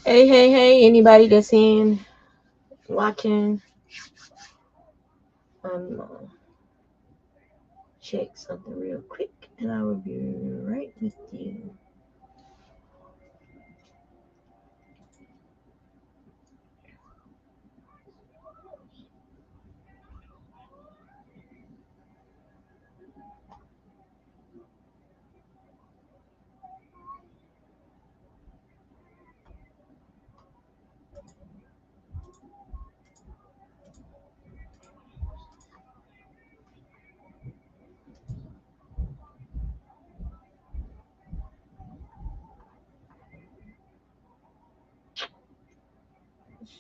Hey, anybody that's in watching, check something real quick and I will be right with you.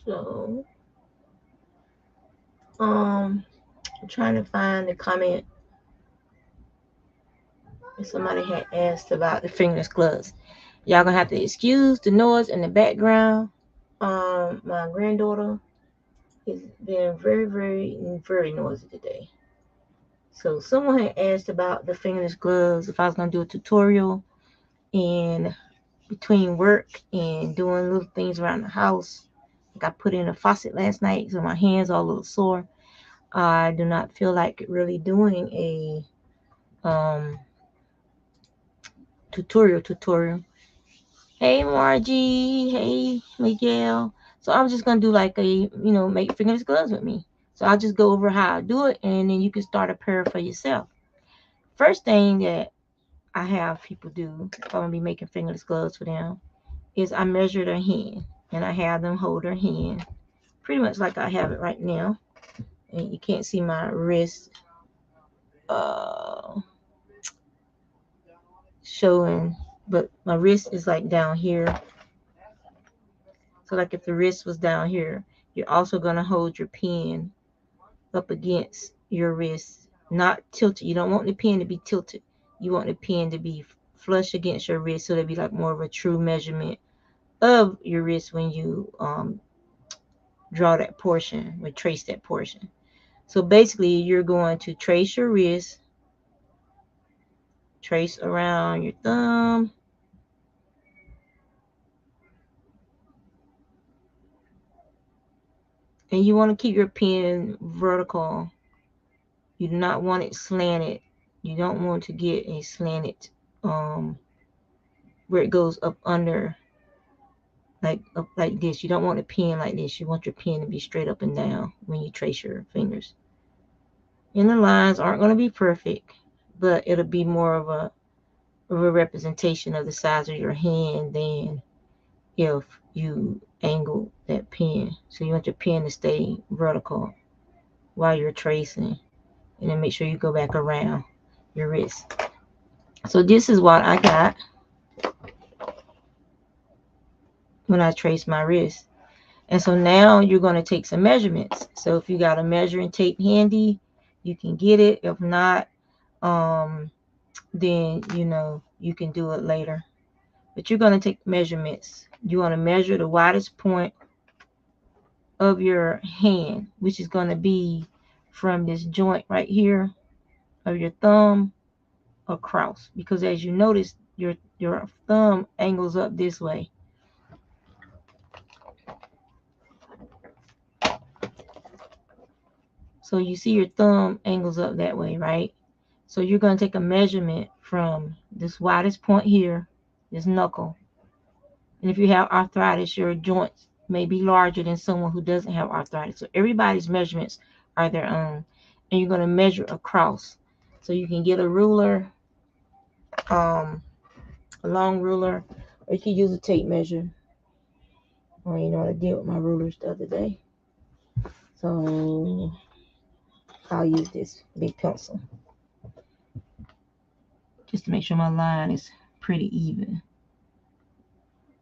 So, I'm trying to find the comment. Somebody had asked about the fingerless gloves. Y'all gonna have to excuse the noise in the background. My granddaughter has been very noisy today. So someone had asked about the fingerless gloves, if I was gonna do a tutorial, and between work and doing little things around the house. Like I put in a faucet last night, so my hands are a little sore. I do not feel like really doing a tutorial. Hey Margie, hey Miguel. So I'm just gonna do like a, make fingerless gloves with me. So I'll just go over how I do it, and then you can start a pair for yourself. First thing that I have people do if I'm gonna be making fingerless gloves for them is I measure their hand, and I have them hold their hand pretty much like I have it right now. And you can't see my wrist showing, but my wrist is like down here. So like if the wrist was down here, you're also going to hold your pen up against your wrist, not tilted. You don't want the pen to be tilted. You want the pen to be flush against your wrist, so it'll be like more of a true measurement of your wrist when you draw that portion, or trace that portion. So basically you're going to trace your wrist, trace around your thumb, and you want to keep your pen vertical. You do not want it slanted. You don't want to get a slanted where it goes up under, like up like this. You don't want a pen like this. You want your pen to be straight up and down when you trace your fingers. And the lines aren't going to be perfect, but it'll be more of a representation of the size of your hand than if you angle that pen. So you want your pen to stay vertical while you're tracing, and then make sure you go back around your wrist. So this is what I got. when I trace my wrist. And so now you're going to take some measurements. So if you got a measuring tape handy, you can get it. If not, then you can do it later. But you're going to take measurements. You want to measure the widest point of your hand, which is going to be from this joint right here of your thumb across, because as you notice, your thumb angles up this way. So you see your thumb angles up that way, right? So you're going to take a measurement from this widest point here, this knuckle. And if you have arthritis, your joints may be larger than someone who doesn't have arthritis. So everybody's measurements are their own. And you're going to measure across. So you can get a ruler, a long ruler, or you can use a tape measure. Or I did with my rulers the other day. So I'll use this big pencil just to make sure my line is pretty even.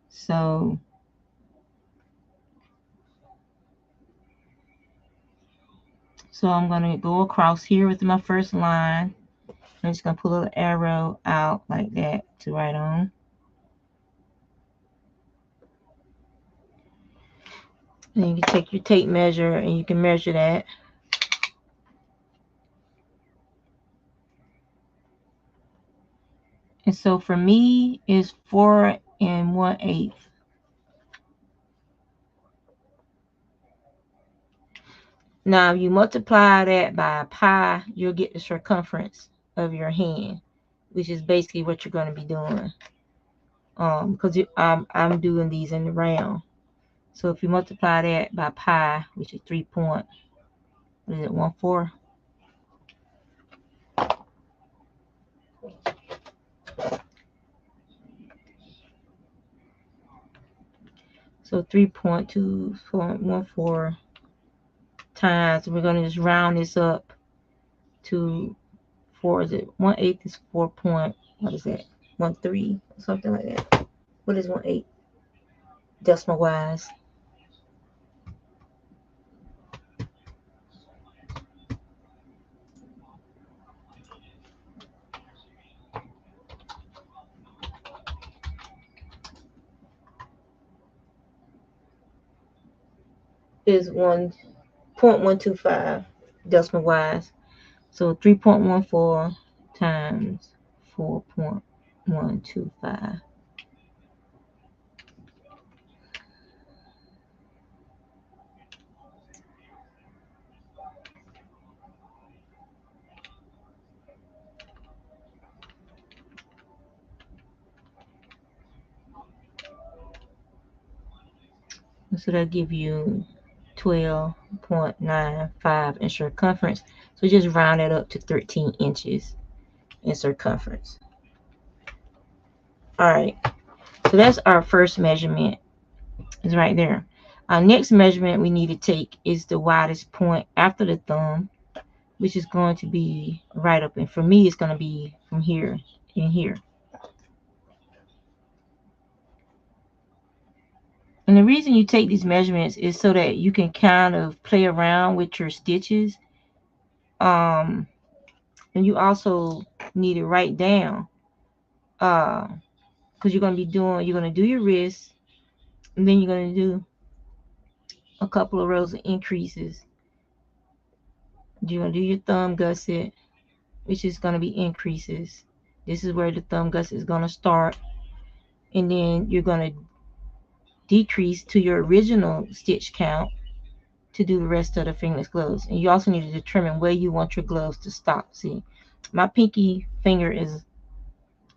So I'm going to go across here with my first line. I'm just going to pull a little arrow out like that to write on. And you can take your tape measure and you can measure that. And so for me, it's 4 1/8. Now, if you multiply that by pi, you'll get the circumference of your hand, which is basically what you're going to be doing. Because I'm doing these in the round. So if you multiply that by pi, which is 3.14? So 3.214 times, we're going to just round this up to 4. Is it 1/8 is 4 point, what is that? 13, something like that. What is 1/8 decimal wise? Is 1.125 decimal wise. So 3.14 times 4.125. So that'll give you 12.95 in circumference. So just round it up to 13 inches in circumference. All right. So that's our first measurement. It's right there. Our next measurement we need to take is the widest point after the thumb, which is going to be right up. And for me, it's going to be from here and here. And the reason you take these measurements is so that you can kind of play around with your stitches. And you also need to write down, because you're going to do your wrist, and then you're going to do a couple of rows of increases. You're going to do your thumb gusset, which is going to be increases. This is where the thumb gusset is going to start. And then you're going to decrease to your original stitch count to do the rest of the fingerless gloves. And you also need to determine where you want your gloves to stop. See, my pinky finger is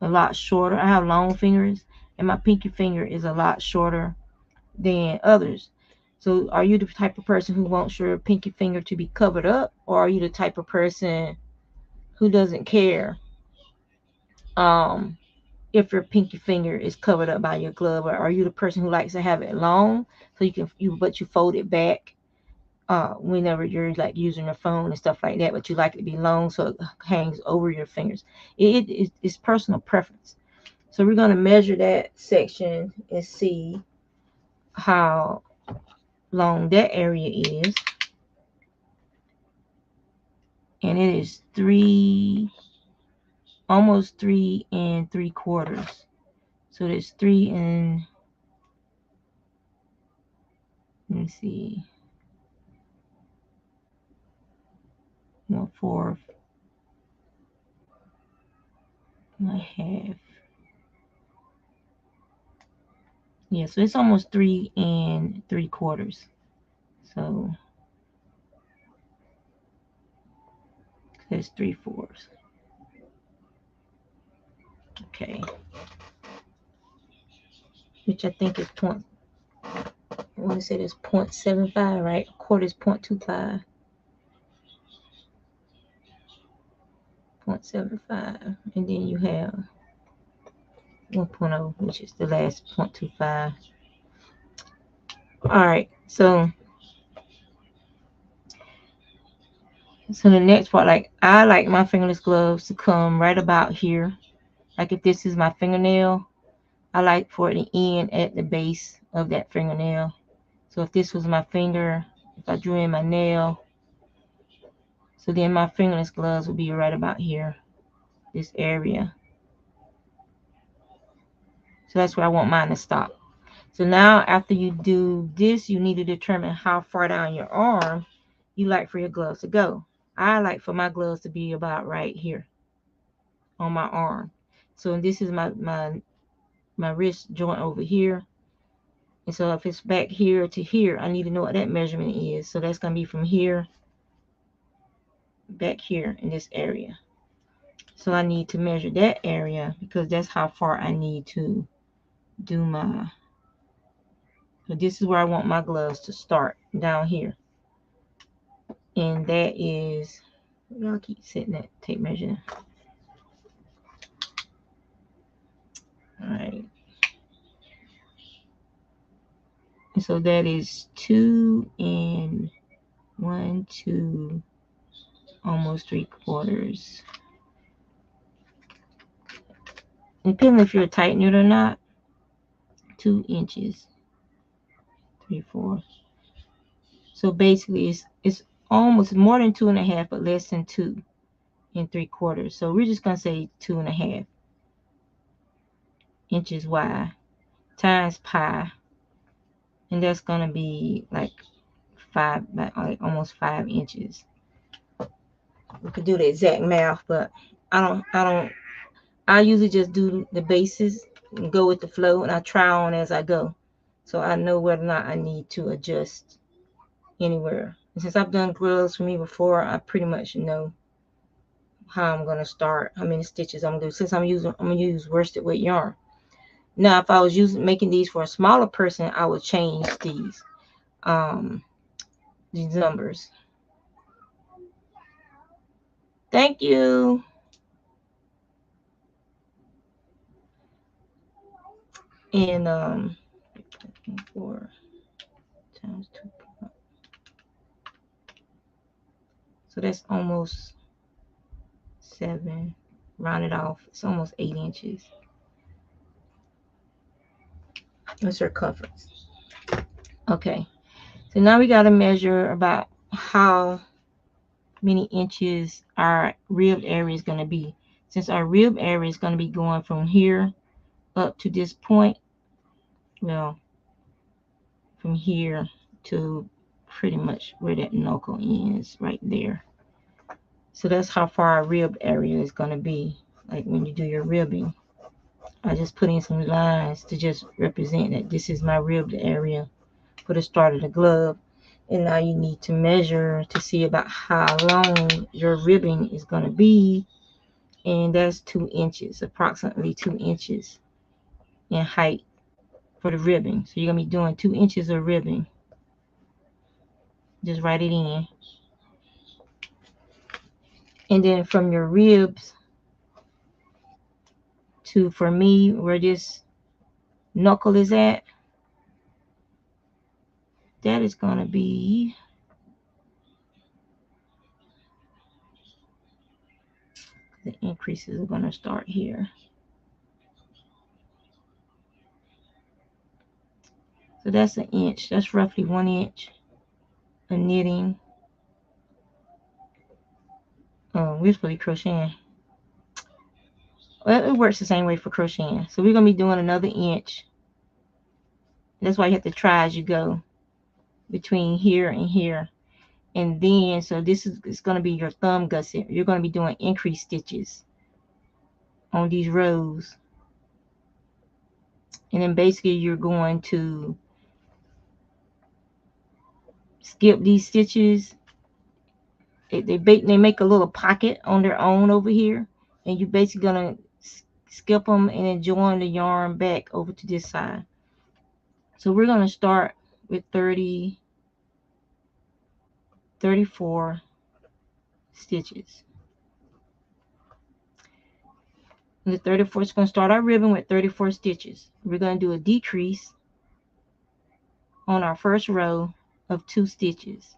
a lot shorter. I have long fingers, and my pinky finger is a lot shorter than others. So are you the type of person who wants your pinky finger to be covered up, or are you the type of person who doesn't care if your pinky finger is covered up by your glove? Or are you the person who likes to have it long so you fold it back whenever you're like using your phone and stuff like that, but you like it to be long so it hangs over your fingers? It's personal preference. So we're going to measure that section and see how long that area is. And it is almost 3 3/4. So there's 3 and, let me see, 1/4, 1/2. Yeah, so it's almost 3 3/4. So that's 3/4. Okay. Which I think is point, I want to say that's 0.75, right? A quarter is 0.25. 0.75. And then you have 1.0, which is the last 0.25. All right. So the next part, like I like my fingerless gloves to come right about here. Like if this is my fingernail, I like for it to end at the base of that fingernail. So if this was my finger, if I drew in my nail, so then my fingerless gloves would be right about here, this area. So that's where I want mine to stop. So now after you do this, you need to determine how far down your arm you like for your gloves to go. I like for my gloves to be about right here on my arm. So this is my wrist joint over here. And so if it's back here to here, I need to know what that measurement is. So that's going to be from here back here in this area. So I need to measure that area because that's how far I need to do my, so this is where I want my gloves to start, down here. And that is, y'all keep setting that tape measure. All right. And so that is 2 and 1, 2, almost 3/4. Depending if you're a tight knit or not, 2 inches, 3/4. So basically it's almost more than 2.5, but less than 2 and 3/4. So we're just gonna say 2.5 inches wide times pi, and that's gonna be like like almost 5 inches. We could do the exact math, but I usually just do the basis and go with the flow, and I try on as I go, so I know whether or not I need to adjust anywhere. And since I've done gloves for me before, I pretty much know how I'm gonna start, how many stitches I'm gonna do. Since I'm gonna use worsted weight yarn. Now, if I was making these for a smaller person, I would change these numbers. Thank you. And 4 times 2. So that's almost 7. Round it off. It's almost 8 inches. The circumference. Okay. So now we got to measure about how many inches our rib area is going to be. Since our rib area is going to be going from here up to this point, well, from here to pretty much where that knuckle ends, right there. So that's how far our rib area is going to be. Like when you do your ribbing, I just put in some lines to just represent that this is my ribbed area for the start of the glove. And now you need to measure to see about how long your ribbing is going to be. And that's 2 inches, approximately 2 inches in height for the ribbing. So you're going to be doing 2 inches of ribbing. Just write it in. And then from your ribs to, for me, where this knuckle is at, that is going to be, the increases are going to start here. So that's an inch. That's roughly 1 inch of knitting. Oh, we're supposed to be crocheting. Well, it works the same way for crocheting. So we're going to be doing another inch. That's why you have to try as you go between here and here. And then, so this is going to be your thumb gusset. You're going to be doing increase stitches on these rows. And then basically you're going to skip these stitches. They make a little pocket on their own over here. And you're basically going to skip them and then join the yarn back over to this side. So we're going to start with 34 stitches. And the 34 is going to start our ribbon with 34 stitches. We're going to do a decrease on our first row of 2 stitches.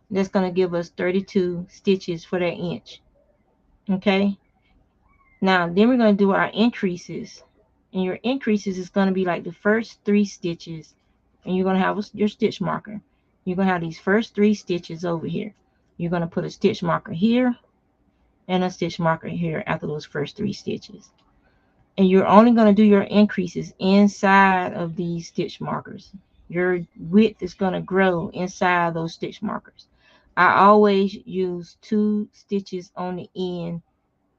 That's going to give us 32 stitches for that inch. Okay. Now then we're going to do our increases, and your increases is going to be like the first 3 stitches, and you're going to have your stitch marker. You're going to have these first 3 stitches over here. You're going to put a stitch marker here and a stitch marker here after those first 3 stitches. And you're only going to do your increases inside of these stitch markers. Your width is going to grow inside those stitch markers. I always use 2 stitches on the end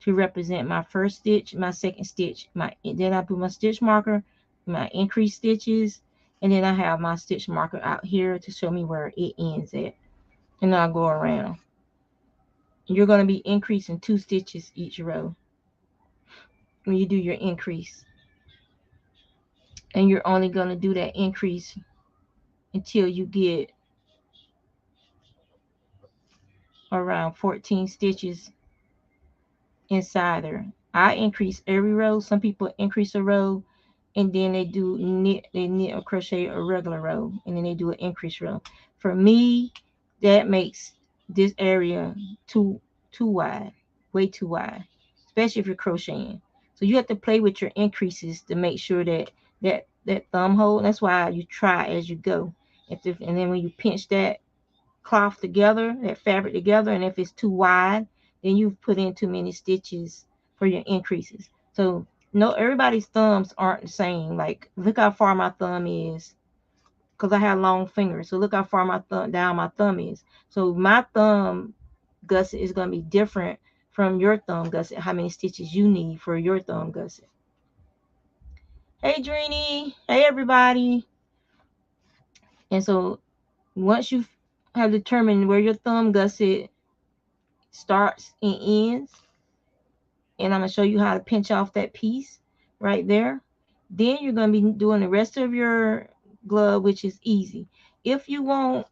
to represent my first stitch, my second stitch, then I put my stitch marker, my increase stitches, and then I have my stitch marker out here to show me where it ends at. And I'll go around. You're going to be increasing 2 stitches each row when you do your increase. And you're only going to do that increase until you get around 14 stitches inside there. I increase every row. Some people increase a row and then they knit or crochet a regular row, and then they do an increase row. For me, that makes this area too wide, way too wide, especially if you're crocheting. So you have to play with your increases to make sure that thumb hole. That's why you try as you go. And then when you pinch that cloth together, that fabric together, and if it's too wide, then you've put in too many stitches for your increases. So no, everybody's thumbs aren't the same. Like, look how far my thumb is, because I have long fingers. So look how far my thumb is. So my thumb gusset is going to be different from your thumb gusset, how many stitches you need for your thumb gusset. Hey Drini, hey everybody. And so once you have determined where your thumb gusset starts and ends, and I'm going to show you how to pinch off that piece right there, then you're going to be doing the rest of your glove, which is easy. If you want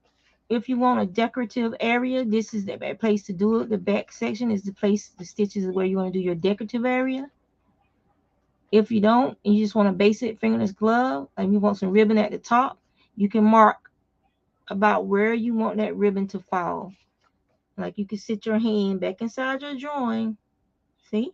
a decorative area, this is the place to do it. The back section is the stitches is where you want to do your decorative area. If you don't, and you just want a basic fingerless glove, and you want some ribbon at the top, you can mark about where you want that ribbon to fall. Like, you can sit your hand back inside your drawing, see?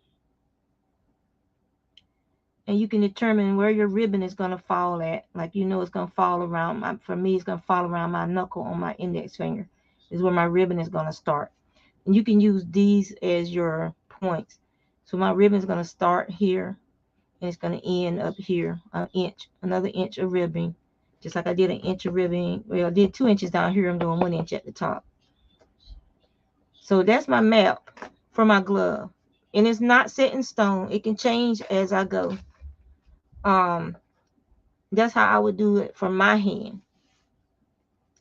And you can determine where your ribbon is going to fall at. Like, you know, it's going to fall around for me, it's going to fall around my knuckle on my index finger is where my ribbon is going to start. And you can use these as your points. So my ribbon is going to start here, and it's going to end up here, another inch of ribbon. Just like I did an inch of ribbon. Well, I did 2 inches down here. I'm doing 1 inch at the top. So that's my map for my glove. And it's not set in stone. It can change as I go. That's how I would do it for my hand.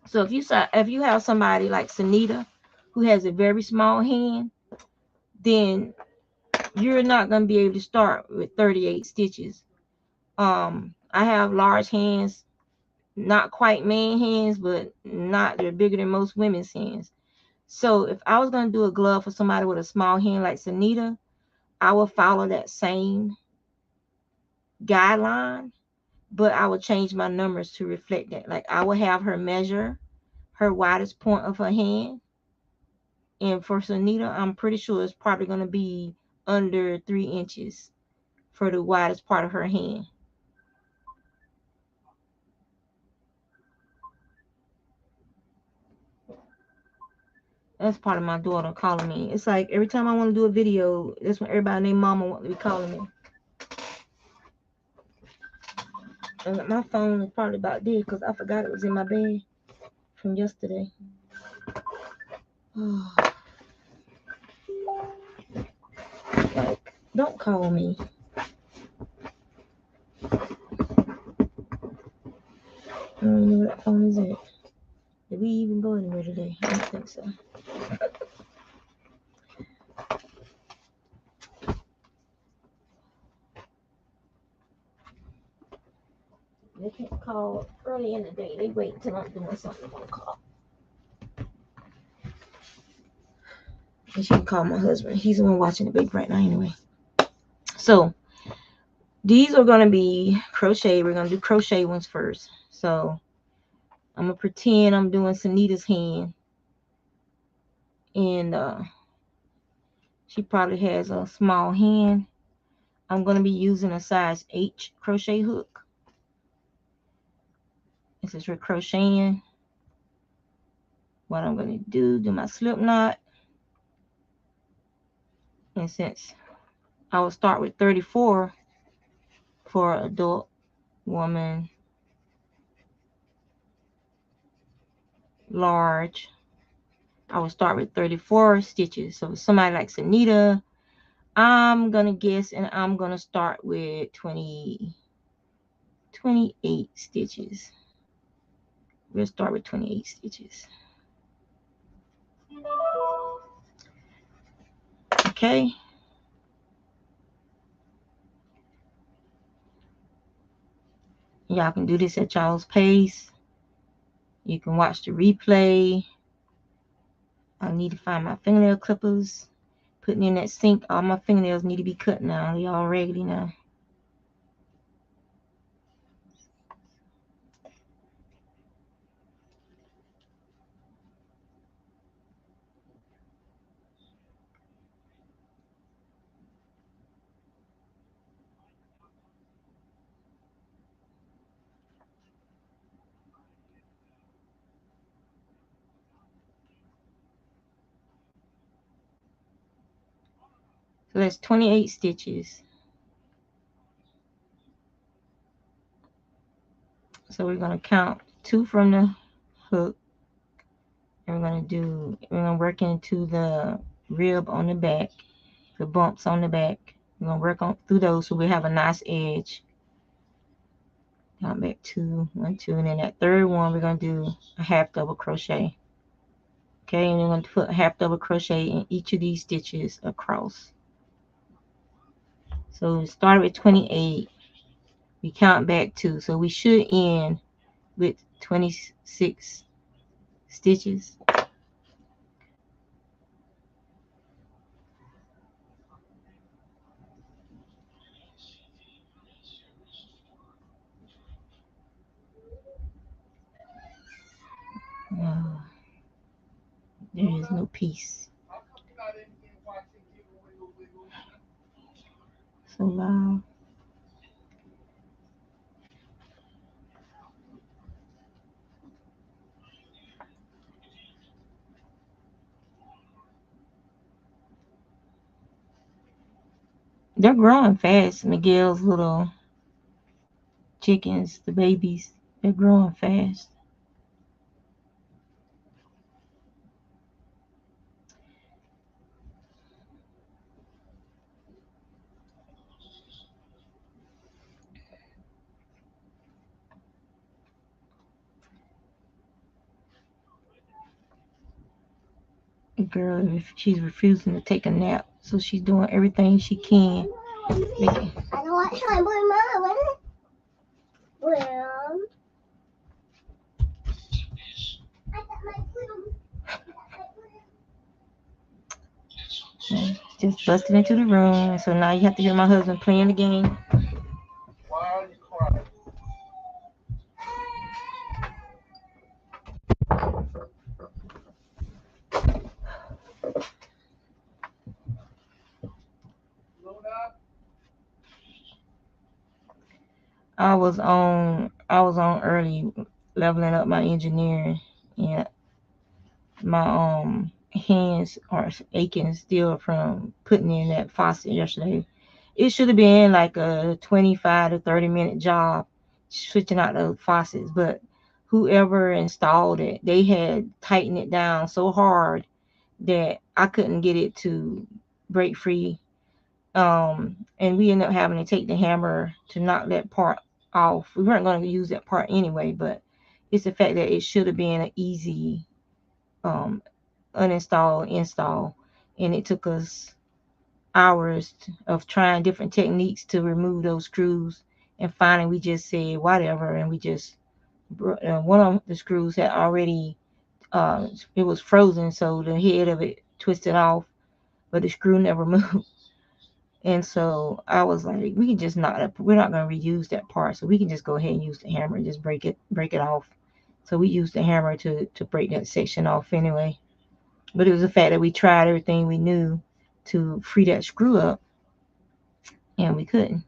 So if you have somebody like Sunita who has a very small hand, then you're not going to be able to start with 38 stitches. I have large hands, not quite man hands, but they're bigger than most women's hands. So if I was going to do a glove for somebody with a small hand like Sunita, I would follow that same guideline, but I would change my numbers to reflect that. Like, I would have her measure her widest point of her hand. And for Sunita, I'm pretty sure it's probably going to be under 3 inches for the widest part of her hand. That's part of my daughter calling me. It's like every time I want to do a video, that's when everybody named Mama want to be calling me. And my phone is probably about dead because I forgot it was in my bag from yesterday. Like, don't call me. I don't know where that phone is at. Did we even go anywhere today? I don't think so. They can't call early in the day. They wait until I'm doing something to call. And she can call my husband. He's the one watching the baby right now anyway. So these are going to be crochet. We're going to do crochet ones first. So I'm going to pretend I'm doing Sunita's hand. And she probably has a small hand. I'm going to be using a size H crochet hook. This is for crocheting. What I'm going to do my slip knot. And since I will start with 34 for adult woman, large, I will start with 34 stitches. So somebody like Sunita, I'm going to guess, and I'm going to start with 28 stitches. We'll start with 28 stitches. Okay. Y'all can do this at y'all's pace. You can watch the replay. I need to find my fingernail clippers. Putting in that sink. All my fingernails need to be cut now. They all raggedy now. So that's 28 stitches. So we're going to count 2 from the hook. And we're going to work into the rib on the back, the bumps on the back. We're going to work on through those so we have a nice edge. Count back 2, 1, 2, and then that third one we're going to do a half double crochet. Okay, and we're going to put a half double crochet in each of these stitches across. So we started with 28. We count back 2, so we should end with 26 stitches. There is no peace. So loud. They're growing fast. Miguel's little chickens, the babies, they're growing fast. The girl, she's refusing to take a nap, so she's doing everything she can. I don't want to try Mom. Well, just busted into the room, so now you have to hear my husband playing the game. Why are you crying? I was on early leveling up my engineering, and my hands are aching still from putting in that faucet yesterday. It should have been like a 25 to 30-minute job switching out the faucets, but whoever installed it, they had tightened it down so hard that I couldn't get it to break free. And we ended up having to take the hammer to knock that part off. We weren't going to use that part anyway, but it's the fact that it should have been an easy um, uninstall, install, and it took us hours of trying different techniques to remove those screws. And finally, we just said whatever, and we just one of the screws had already it was frozen, so the head of it twisted off, but the screw never moved. And so I was like, we can just not, we're not going to reuse that part, so we can just go ahead and use the hammer and just break it off. So we used the hammer to break that section off anyway. But it was the fact that we tried everything we knew to free that screw up, and we couldn't.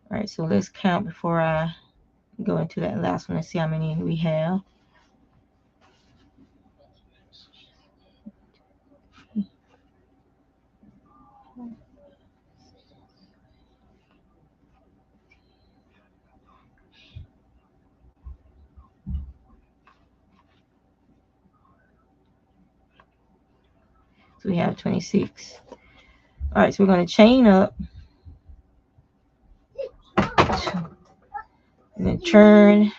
All right, so let's count before I go into that last one and see how many we have. So we have 26. All right, so we're going to chain up and then turn.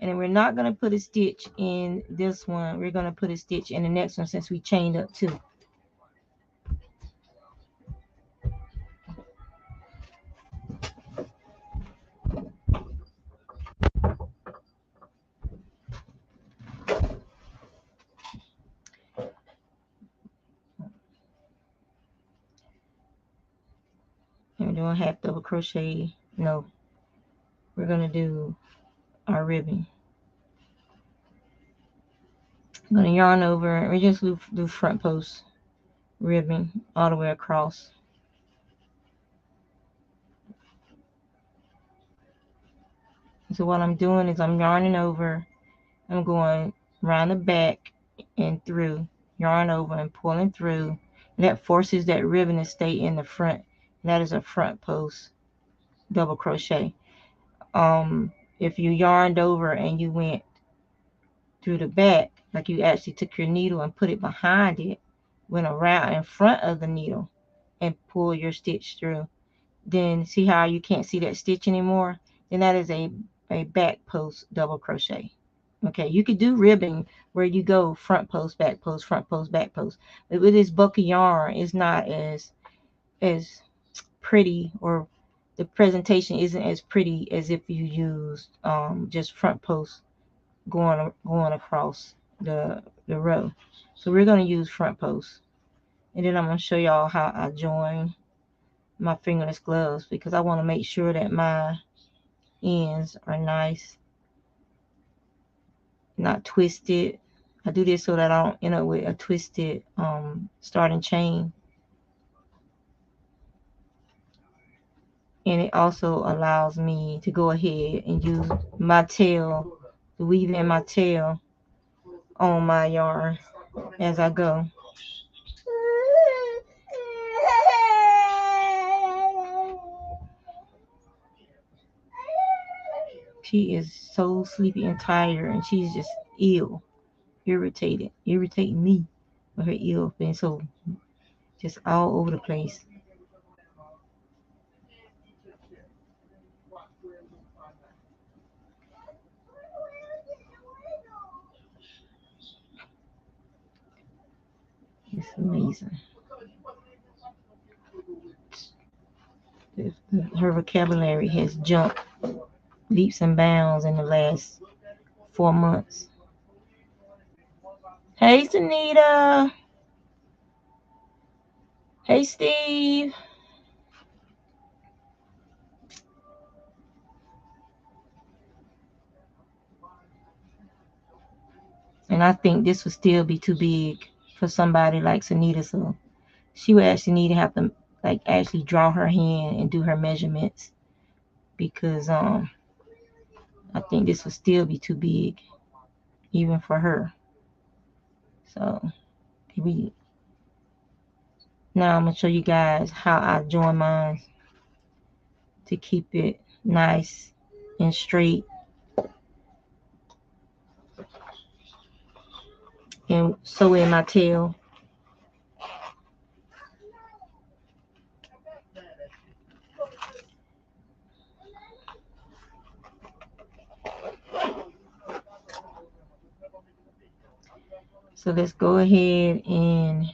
And then we're not going to put a stitch in this one. We're going to put a stitch in the next one since we chained up too. And we're doing half double crochet. No, we're going to do our ribbon. I'm going to yarn over. We just do front post ribbon all the way across. So what I'm doing is I'm yarning over. I'm going around the back and through, yarn over and pulling through. And that forces that ribbon to stay in the front. And that is a front post double crochet. If you yarned over and you went through the back, like you actually took your needle and put it behind it, went around in front of the needle and pull your stitch through, then see how you can't see that stitch anymore? Then that is a back post double crochet. Okay, you could do ribbon where you go front post, back post, front post, back post. But with this bulky yarn, it's not as pretty, or the presentation isn't as pretty as if you used just front post going across the row. So we're going to use front post. And then I'm going to show y'all how I join my fingerless gloves, because I want to make sure that my ends are nice, not twisted. I do this so that I don't end up with a twisted starting chain. And it also allows me to go ahead and use my tail, to weave in my tail on my yarn as I go. She is so sleepy and tired, and she's just ill, irritating me with her ill, being so just all over the place. It's amazing. Her vocabulary has jumped leaps and bounds in the last 4 months. Hey, Sunita. Hey, Steve. And I think this would still be too big for somebody like Sunita, so she would actually need to have to like actually draw her hand and do her measurements, because I think this would still be too big even for her. So now I'm gonna show you guys how I join mine to keep it nice and straight and sew in my tail. So let's go ahead and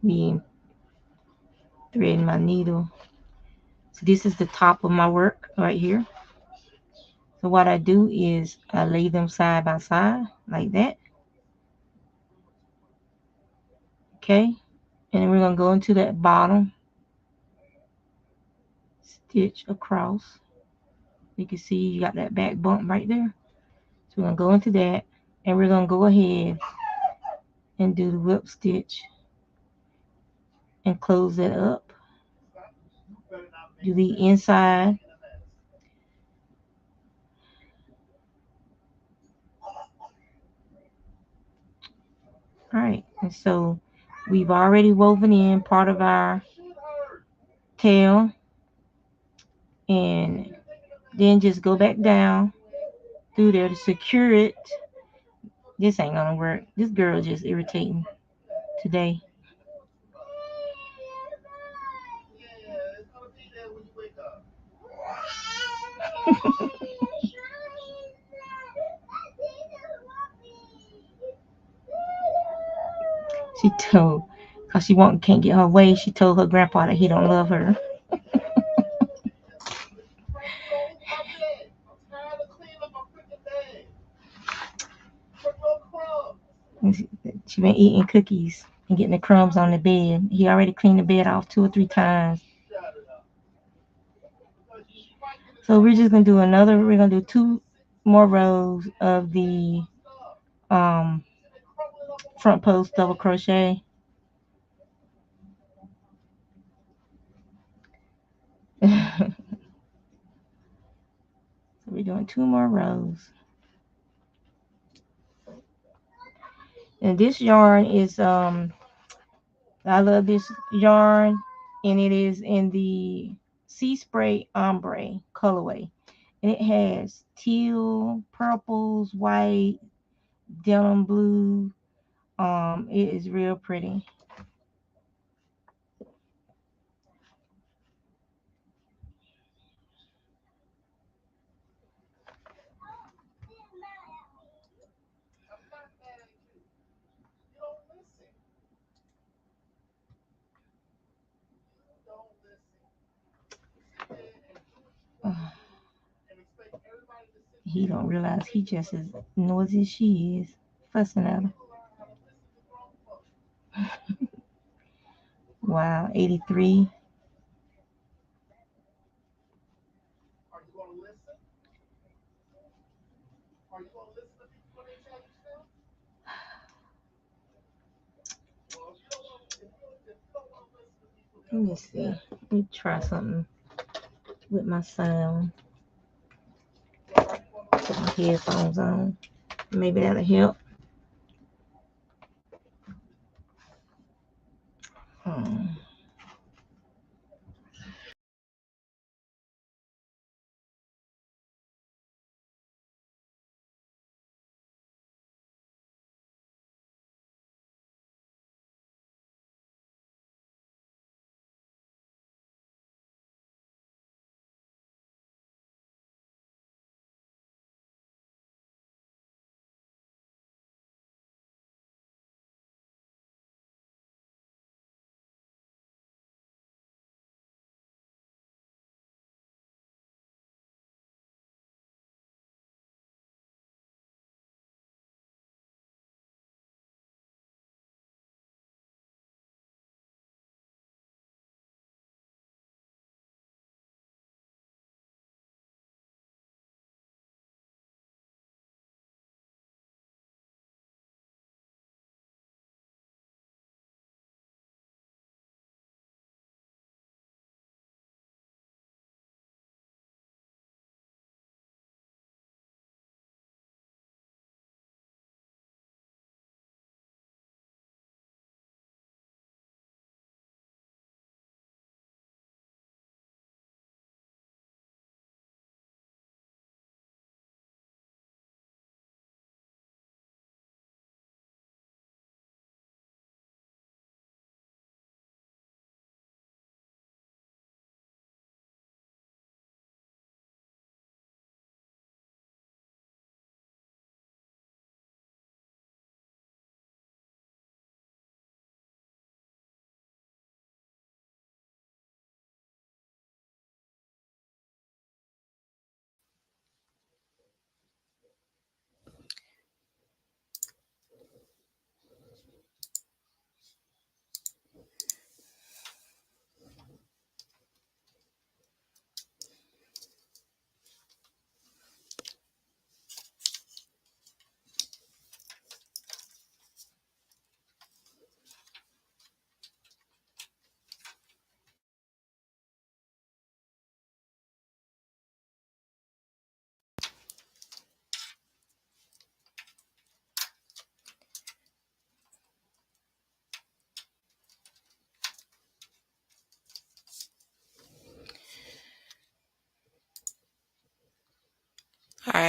be threading my needle. So this is the top of my work right here. So what I do is I lay them side by side like that. Okay. And then we're going to go into that bottom stitch across. You can see you got that back bump right there. So we're going to go into that and we're going to go ahead and do the whip stitch and close that up. Do the inside. All right. And so we've already woven in part of our tail and then just go back down through there to secure it. This ain't gonna work. This girl is just irritating today. She told, cause she can't get her way. She told her grandpa that he don't love her. She been eating cookies and getting the crumbs on the bed. He already cleaned the bed off 2 or 3 times. So we're just gonna do we're gonna do 2 more rows of the front post double crochet. So we're doing 2 more rows. And this yarn is I love this yarn, and it is in the Sea Spray Ombre colorway. And it has teal, purples, white, denim blue. It is real pretty. He don't realize he just as noisy as she is, fussing at her. Wow, 83. Let me see. Let me try something with my sound. Put my headphones on. Maybe that'll help. Hmm.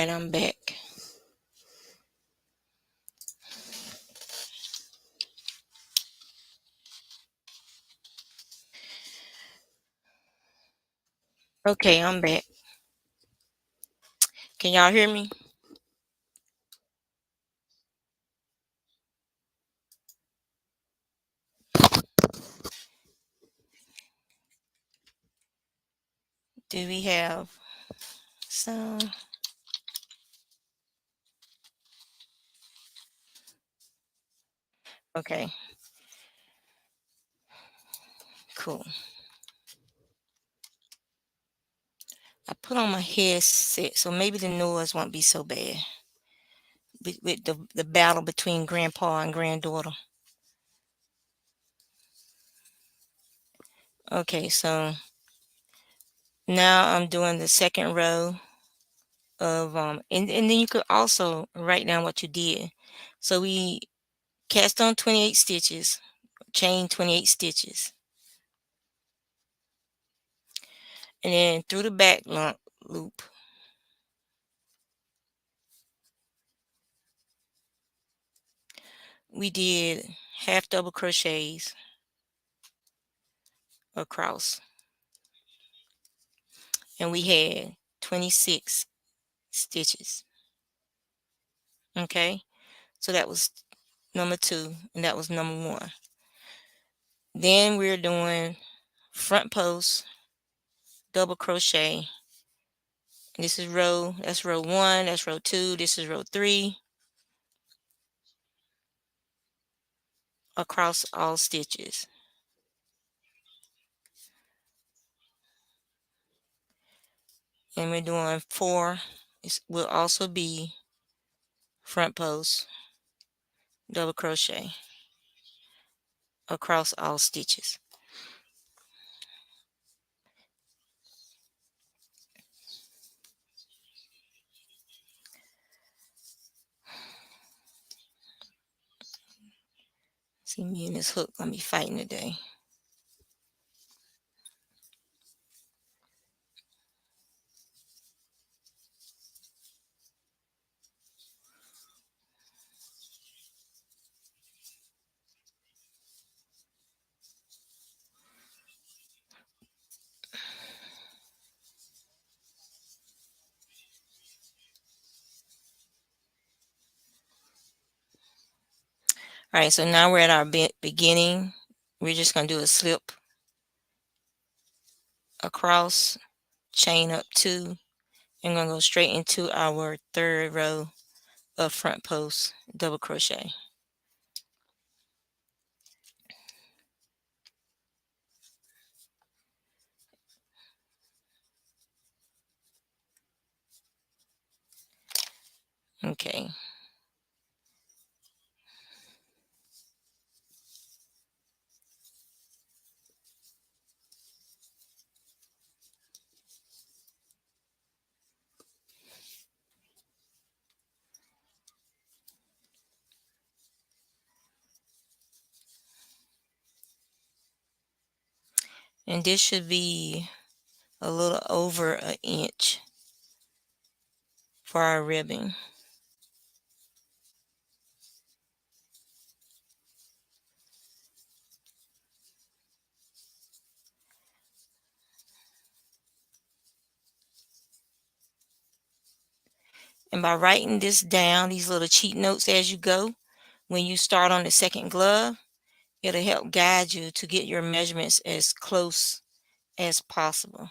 right, I'm back. Okay, I'm back. Can y'all hear me? Do we have some? Okay, cool. I put on my headset so maybe the noise won't be so bad with the battle between grandpa and granddaughter. Okay, so now I'm doing the second row of and then you could also write down what you did. So we cast on 28 stitches, chain 28 stitches, and then through the back loop we did half double crochets across, and we had 26 stitches. Okay, so that was number 2 and that was number 1. Then we're doing front post double crochet. This is that's row 1, that's row 2, this is row 3, across all stitches. And we're doing 4. It will also be front post double crochet across all stitches. See, me and this hook gonna be fighting today. All right, so now we're at our beginning. We're just going to do a slip across, chain up 2, and going to go straight into our third row of front post double crochet. Okay. And this should be a little over an inch for our ribbing. And by writing this down, these little cheat notes as you go, when you start on the second glove, it'll help guide you to get your measurements as close as possible.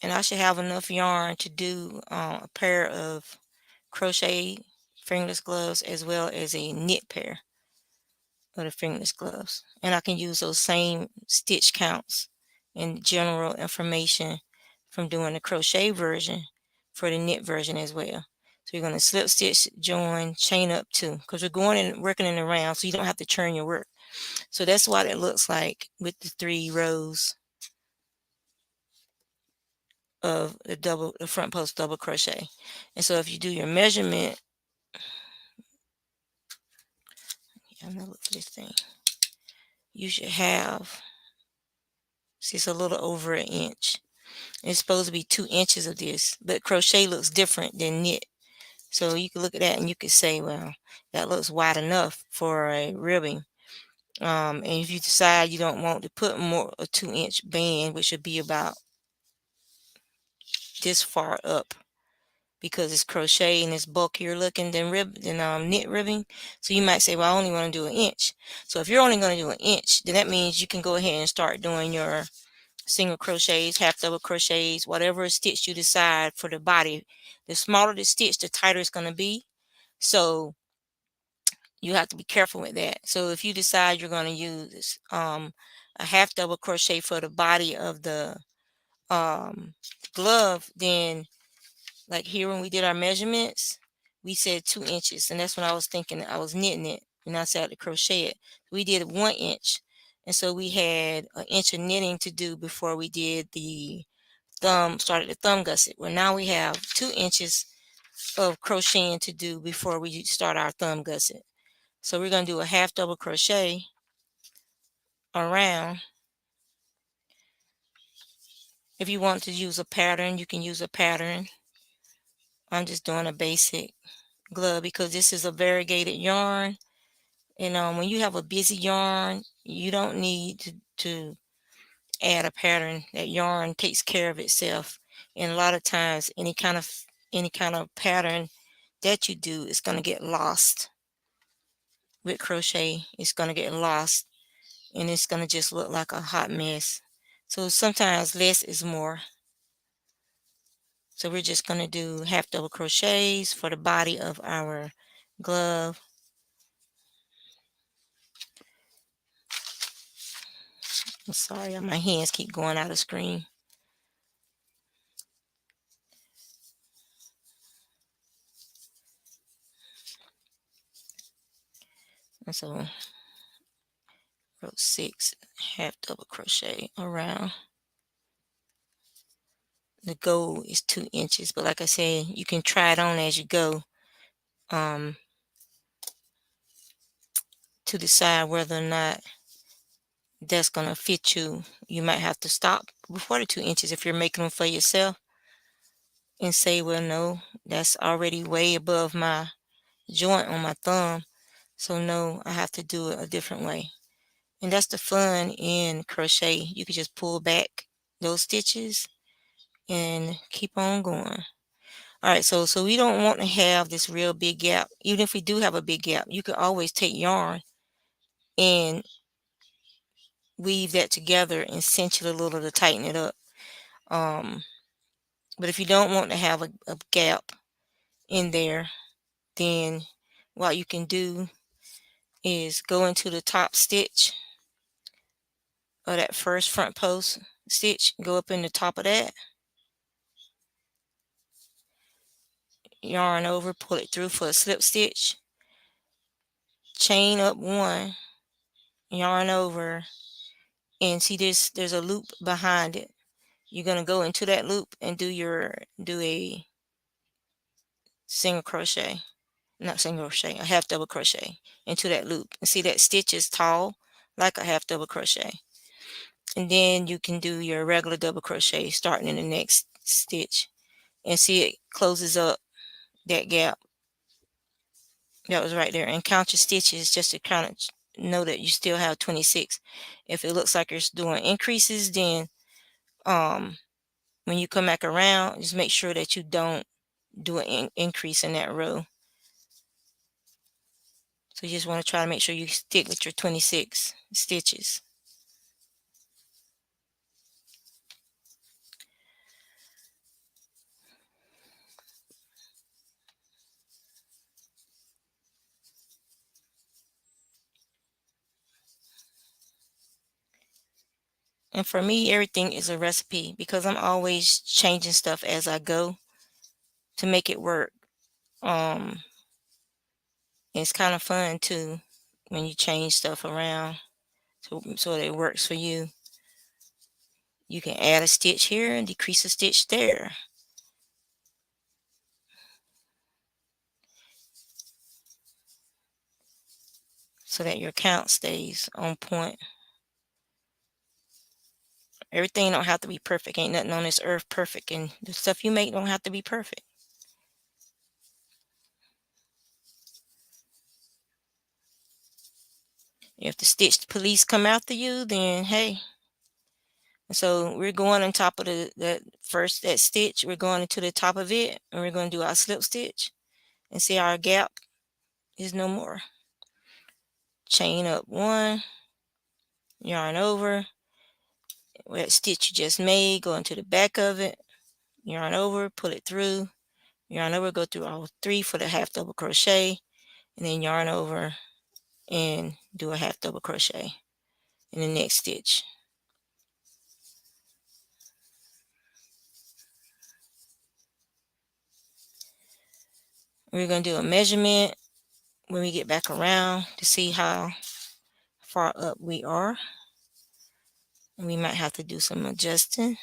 And I should have enough yarn to do a pair of crochet fingerless gloves as well as a knit pair of the fingerless gloves. And I can use those same stitch counts and general information from doing the crochet version for the knit version as well. So you're going to slip stitch, join, chain up 2, because we're going and working in the round, so you don't have to turn your work. So that's what it looks like with the 3 rows of the front post double crochet. And so if you do your measurement, I'm gonna look for this thing. You should have See, it's a little over an inch. It's supposed to be 2 inches of this, but crochet looks different than knit. So you can look at that and you can say, well, that looks wide enough for a ribbing. And if you decide you don't want to put more a 2-inch band, which should be about this far up, because it's crochet and it's bulkier looking than knit ribbing. So you might say, well, I only want to do an inch. So if you're only going to do an inch, then that means you can go ahead and start doing your single crochets, half double crochets, whatever stitch you decide for the body. The smaller the stitch, the tighter it's going to be. So you have to be careful with that. So if you decide you're going to use a half double crochet for the body of the glove, then like here when we did our measurements, we said 2 inches, and that's when I was thinking I was knitting it, and I said to crochet it. We did 1 inch, and so we had an inch of knitting to do before we did the started the thumb gusset. Well, now we have 2 inches of crocheting to do before we start our thumb gusset. So we're going to do a half double crochet around. If you want to use a pattern, you can use a pattern. I'm just doing a basic glove because this is a variegated yarn. And when you have a busy yarn, you don't need to add a pattern. That yarn takes care of itself. And a lot of times, any kind of pattern that you do is going to get lost. With crochet, it's going to get lost, and it's going to just look like a hot mess. So sometimes less is more. So we're just going to do half double crochets for the body of our glove. I'm sorry, my hands keep going out of screen. And so row 6, half double crochet around. The goal is 2 inches, but like I said, you can try it on as you go to decide whether or not that's going to fit you. You might have to stop before the 2 inches if you're making them for yourself and say, well, no, that's already way above my joint on my thumb. So no, I have to do it a different way. And that's the fun in crochet. You can just pull back those stitches and keep on going. All right, so we don't want to have this real big gap. Even if we do have a big gap, you can always take yarn and weave that together and cinch it a little to tighten it up. But if you don't want to have a gap in there, then what you can do is go into the top stitch of that first front post stitch, go up in the top of that, yarn over, pull it through for a slip stitch, chain up 1, yarn over, and see there's a loop behind it. You're going to go into that loop and do a single crochet, not single crochet, a half double crochet into that loop, and see that stitch is tall like a half double crochet. And then you can do your regular double crochet starting in the next stitch, and see it closes up that gap that was right there, and count your stitches just to kind of know that you still have 26. If it looks like you're doing increases, then when you come back around, just make sure that you don't do an increase in that row. So you just want to try to make sure you stick with your 26 stitches. And for me, everything is a recipe because I'm always changing stuff as I go to make it work. It's kind of fun too when you change stuff around so that it works for you. You can add a stitch here and decrease a stitch there. So that your count stays on point. Everything don't have to be perfect. Ain't nothing on this earth perfect, and the stuff you make don't have to be perfect. If the stitch police come after you, then hey. So we're going on top of that stitch. We're going into the top of it, and we're going to do our slip stitch, and see our gap is no more. Chain up one, yarn over, that stitch you just made, go into the back of it, yarn over, pull it through, yarn over, go through all three for the half double crochet, and then yarn over and do a half double crochet in the next stitch. We're going to do a measurement when we get back around to see how far up we are, and we might have to do some adjusting.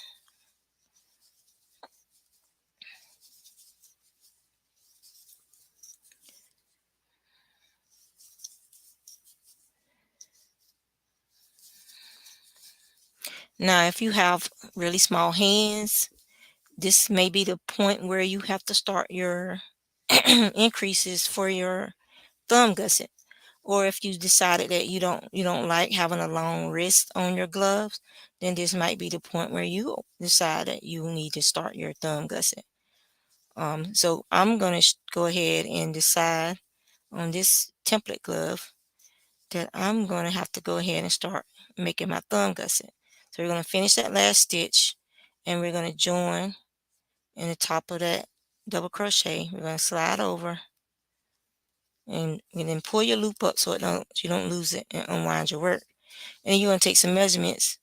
Now, if you have really small hands, this may be the point where you have to start your increases for your thumb gusset. Or if you decided that you don't like having a long wrist on your gloves, then this might be the point where you decide that you need to start your thumb gusset. So I'm going to go ahead and decide on this template glove that I'm going to have to go ahead and start making my thumb gusset. So we're going to finish that last stitch, and we're going to join in the top of that double crochet. We're going to slide over and then pull your loop up so you don't lose it and unwind your work. And then you're going to take some measurements.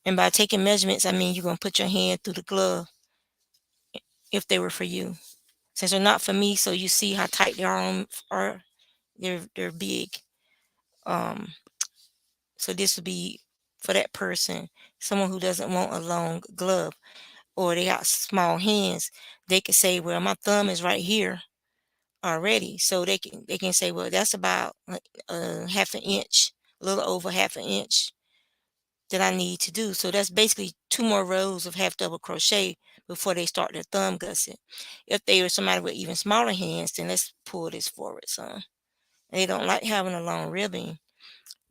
And by taking measurements, I mean you're going to put your hand through the glove if they were for you. Since they're not for me, so you see how tight they are. They're big. So this would be for that person, someone who doesn't want a long glove, or they got small hands. They can say, well, my thumb is right here already. So they can say, well, that's about half an inch, a little over half an inch that I need to do. So that's basically 2 more rows of half double crochet before they start their thumb gusset. If they are somebody with even smaller hands, then let's pull this forward some. And they don't like having a long ribbing,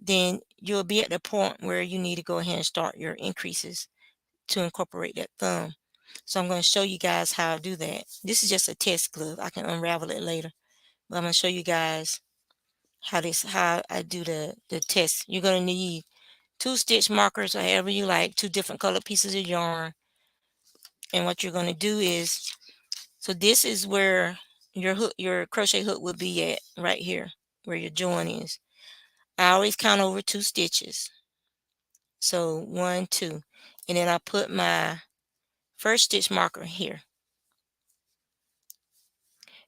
then you'll be at the point where you need to go ahead and start your increases to incorporate that thumb. So I'm going to show you guys how to do that. This is just a test glove. I can unravel it later. But I'm going to show you guys how I do the test. You're going to need 2 stitch markers, or however you like, 2 different colored pieces of yarn. And what you're going to do is, so this is where your crochet hook will be at, right here, where your join is. I always count over 2 stitches. So 1, 2, and then I put my first stitch marker here.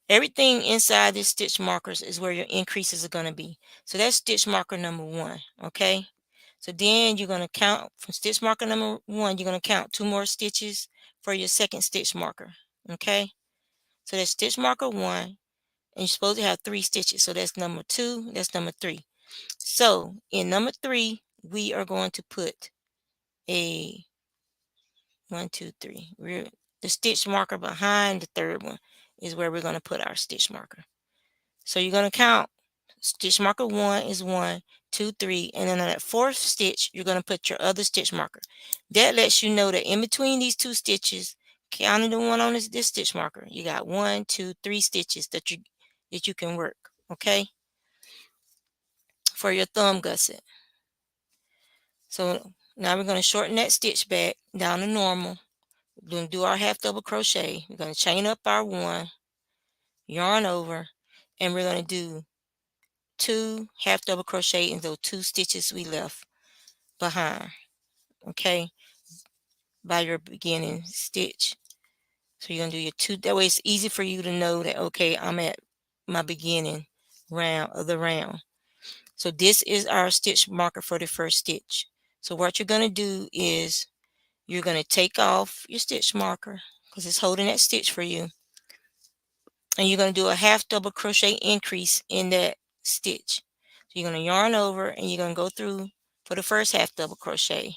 Everything inside this stitch markers is where your increases are going to be. So that's stitch marker number 1, okay? So then you're going to count from stitch marker number 1, you're going to count 2 more stitches for your second stitch marker, okay? So that's stitch marker 1, and you're supposed to have 3 stitches. So that's number 2, that's number 3. So in number 3, we are going to put a 1, 2, 3. The stitch marker behind the third one is where we're going to put our stitch marker. So you're going to count. Stitch marker 1 is 1, 2, 3, and then on that 4th stitch, you're going to put your other stitch marker. That lets you know that in between these 2 stitches, counting the one on this stitch marker, you got 1, 2, 3 stitches that you can work, okay, for your thumb gusset. So now we're going to shorten that stitch back down to normal. We're going to do our half double crochet. We're going to chain up our 1, yarn over, and we're going to do 2 half double crochet in those 2 stitches we left behind, okay, by your beginning stitch. So you're going to do your 2. That way it's easy for you to know that, okay, I'm at my beginning round of the round. So this is our stitch marker for the first stitch. So what you're going to do is you're going to take off your stitch marker because it's holding that stitch for you. And you're going to do a half double crochet increase in that stitch. So you're going to yarn over, and you're going to go through for the first half double crochet.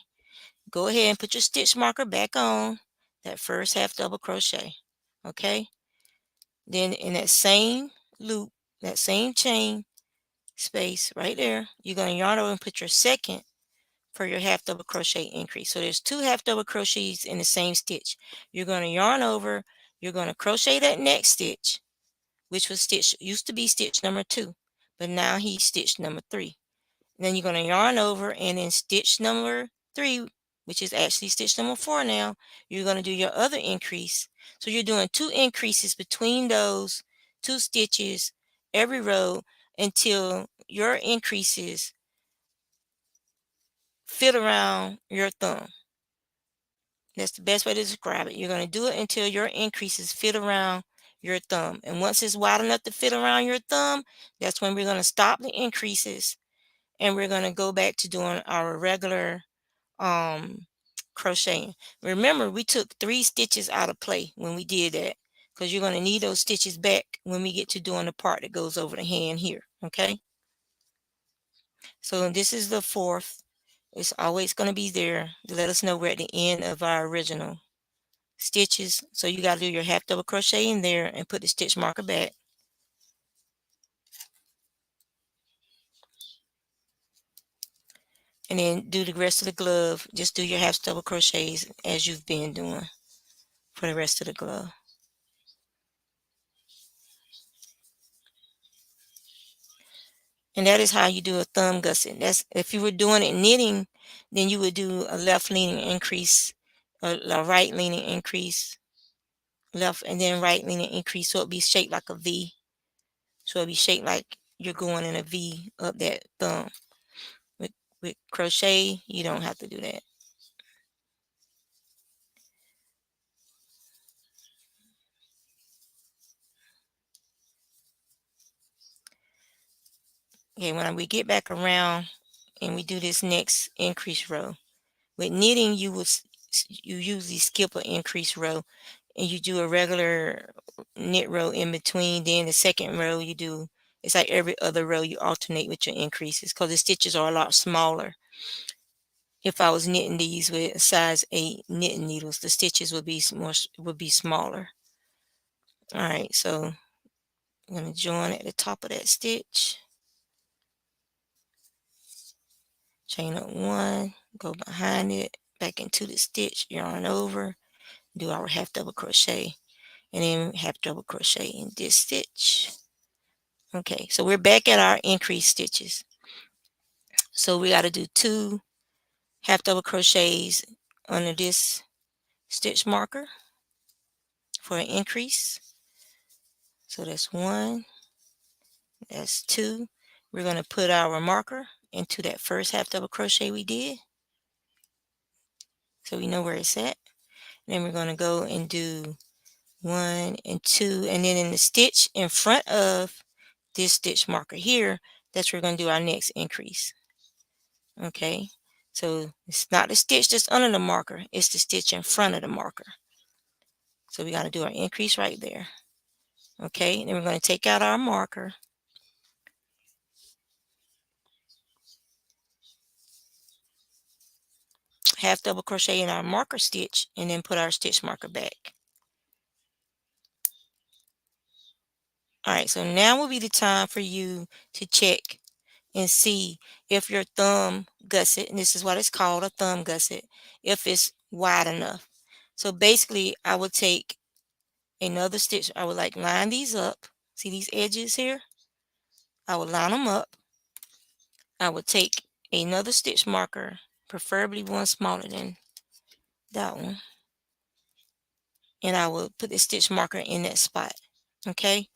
go ahead and put your stitch marker back on that first half double crochet. Okay, then in that same loop, that same chain space right there, you're going to yarn over and put your second for your half double crochet increase. So there's two half double crochets in the same stitch. You're going to yarn over, you're going to crochet that next stitch, which was stitch, used to be stitch number 2, but now he's stitch number 3. And then you're going to yarn over, and then stitch number 3, which is actually stitch number 4 now, you're going to do your other increase. So you're doing 2 increases between those 2 stitches every row until your increases fit around your thumb. That's the best way to describe it. You're going to do it until your increases fit around your thumb. And once it's wide enough to fit around your thumb, that's when we're going to stop the increases and we're going to go back to doing our regular crocheting. Remember, we took 3 stitches out of play when we did that, because you're going to need those stitches back when we get to doing the part that goes over the hand here. Okay, so this is the 4th. It's always going to be there to let us know we're at the end of our original stitches. So you got to do your half double crochet in there and put the stitch marker back, and then do the rest of the glove. Just do your half double crochets as you've been doing for the rest of the glove. And that is how you do a thumb gusset. That's if you were doing it knitting, then you would do a left leaning increase, a right leaning increase, left and then right leaning increase, so it'd be shaped like a V. So it'd be shaped like you're going in a V up that thumb. With crochet, you don't have to do that. Okay, when we get back around and we do this next increase row, with knitting you usually skip an increase row and you do a regular knit row in between. Then the second row you do, it's like every other row you alternate with your increases, because the stitches are a lot smaller. If I was knitting these with size 8 knitting needles, the stitches would be smaller. All right, so I'm going to join at the top of that stitch, chain up 1, go behind it, back into the stitch, yarn over, do our half double crochet, and then half double crochet in this stitch. Okay, so we're back at our increase stitches. So we got to do 2 half double crochets under this stitch marker for an increase. So that's 1, that's 2. We're going to put our marker into that first half double crochet we did, so we know where it's at. Then we're going to go and do 1 and 2, and then in the stitch in front of this stitch marker here, that's where we're going to do our next increase. Okay, so it's not the stitch that's under the marker, it's the stitch in front of the marker. So we got to do our increase right there. Okay, then we're going to take out our marker, half double crochet in our marker stitch, and then put our stitch marker back. All right, so now will be the time for you to check and see if your thumb gusset, and this is what it's called, a thumb gusset, if it's wide enough. So basically I would take another stitch, I would like line these up, see these edges here, I would line them up. I would take another stitch marker, preferably one smaller than that one, and I will put the stitch marker in that spot. Okay,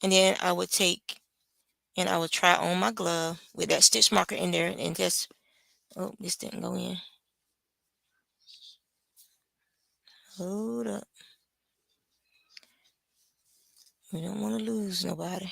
and then I would take and I would try on my glove with that stitch marker in there, and just, oh, this didn't go in. Hold up. We don't want to lose nobody.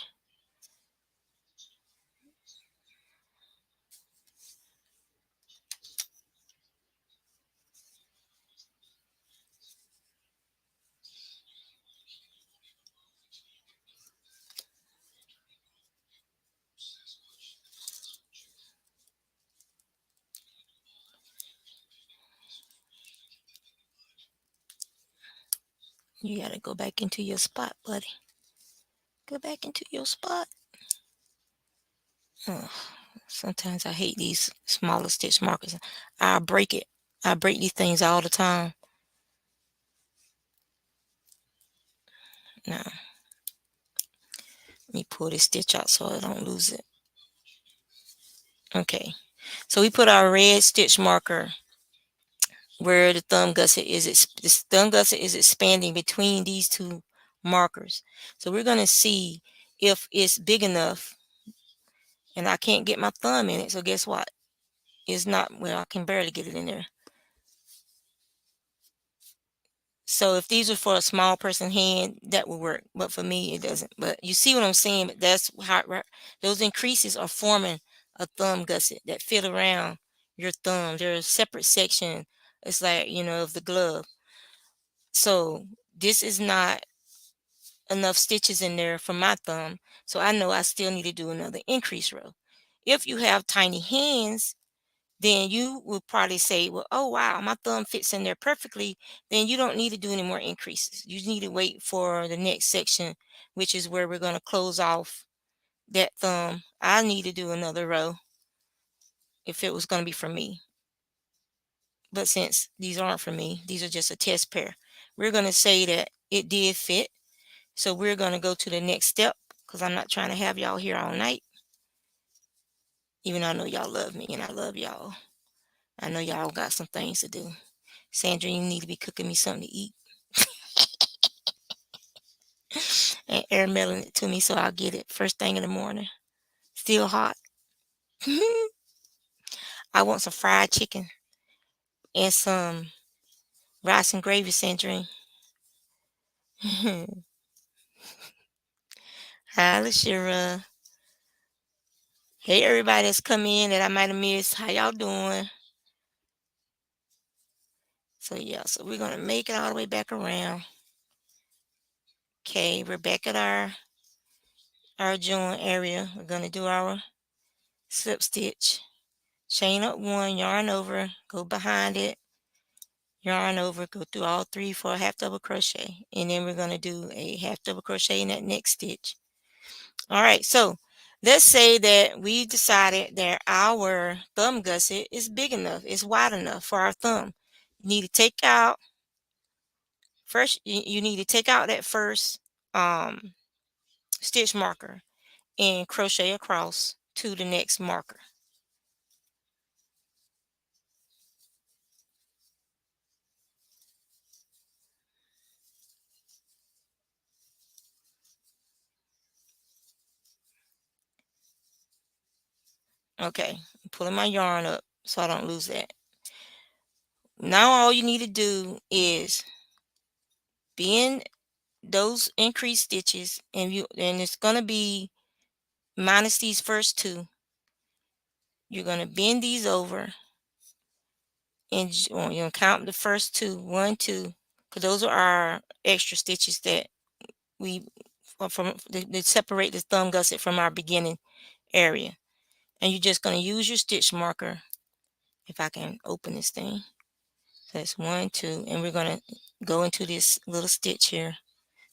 You gotta go back into your spot, buddy. Go back into your spot. Ugh, sometimes I hate these smaller stitch markers. I break it. I break these things all the time. Now, let me pull this stitch out so I don't lose it. Okay, so we put our red stitch marker where the thumb gusset is. The thumb gusset is expanding between these two markers. So we're going to see if it's big enough, and I can't get my thumb in it. So guess what? It's not, well, I can barely get it in there. So if these are for a small person hand, that would work. But for me, it doesn't. But you see what I'm saying? That's how those increases are forming a thumb gusset that fit around your thumb. They're a separate section. It's like, of the glove. So this is not enough stitches in there for my thumb. So I know I still need to do another increase row. If you have tiny hands, then you will probably say, well, oh, wow, my thumb fits in there perfectly. Then you don't need to do any more increases. You need to wait for the next section, which is where we're going to close off that thumb. I need to do another row if it was going to be for me. But since these aren't for me, these are just a test pair. We're going to say that it did fit. So we're going to go to the next step because I'm not trying to have y'all here all night. Even though I know y'all love me and I love y'all. I know y'all got some things to do. Sandra, you need to be cooking me something to eat and air mailing it to me so I'll get it first thing in the morning. Still hot. I want some fried chicken and some rice and gravy, Sandrine. Hi, Lashira. Hey, everybody that's come in that I might have missed. How y'all doing? So, yeah, so we're going to make it all the way back around. Okay, we're back at our join area. We're going to do our slip stitch. Chain up one, yarn over, go behind it, yarn over, go through all three for a half double crochet, and then we're going to do a half double crochet in that next stitch. All right, so let's say that we decided that our thumb gusset is big enough, it's wide enough for our thumb. You need to take out first, you need to take out that first stitch marker and crochet across to the next marker. Okay, I'm pulling my yarn up so I don't lose that. Now all you need to do is bend those increased stitches, and it's going to be minus these first two. You're going to bend these over, and you're going to count the first two, 1, 2, because those are our extra stitches that we from they separate the thumb gusset from our beginning area. And you're just going to use your stitch marker. If I can open this thing, so that's 1, 2, and we're going to go into this little stitch here,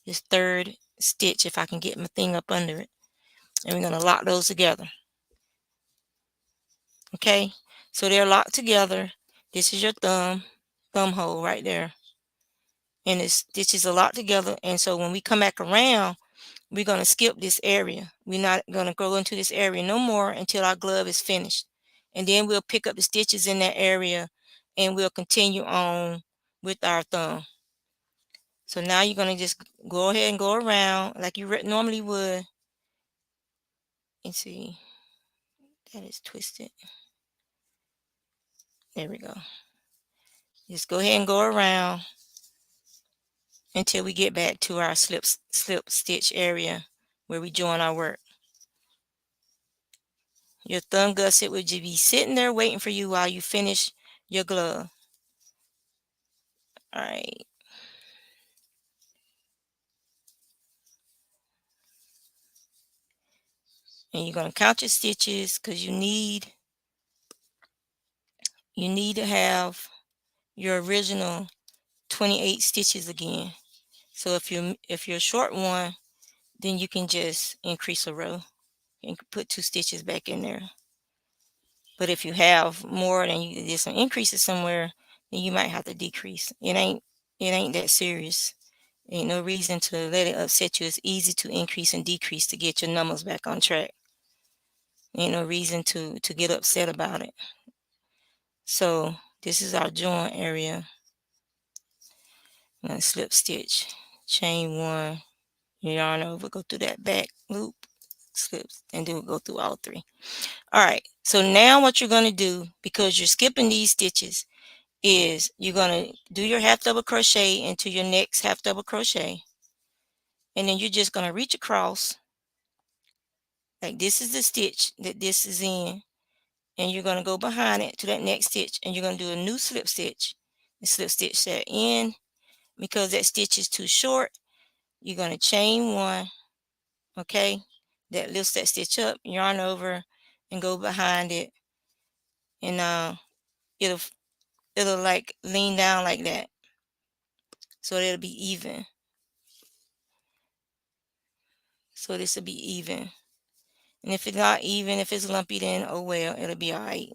this third stitch, if I can get my thing up under it, and we're going to lock those together. Okay, so they're locked together. This is your thumb hole right there, and the stitches are locked together. And so when we come back around, we're going to skip this area. We're not going to go into this area no more until our glove is finished, and then we'll pick up the stitches in that area and we'll continue on with our thumb. So now you're going to just go ahead and go around like you normally would. And see, that is twisted. There we go. Just go ahead and go around until we get back to our slip stitch area where we join our work. Your thumb gusset would just be sitting there waiting for you while you finish your glove. All right. And you're going to count your stitches because you need to have your original 28 stitches again. So if you're a short one, then you can just increase a row and put 2 stitches back in there. But if you have more than you did some increases somewhere, then you might have to decrease. It ain't that serious. Ain't no reason to let it upset you. It's easy to increase and decrease to get your numbers back on track. Ain't no reason to get upset about it. So this is our join area. I'm gonna slip stitch, chain 1, yarn over, go through that back loop, slip, and then we'll go through all 3. All right, so now what you're going to do, because you're skipping these stitches, is you're going to do your half double crochet into your next half double crochet, and then you're just going to reach across, like this is the stitch that this is in, and you're going to go behind it to that next stitch, and you're going to do a new slip stitch and slip stitch that in. Because that stitch is too short, you're going to chain 1, okay, that lifts that stitch up, yarn over, and go behind it, and it'll like lean down like that, so it'll be even. So this will be even. And if it's not even, if it's lumpy, then oh well, it'll be all right.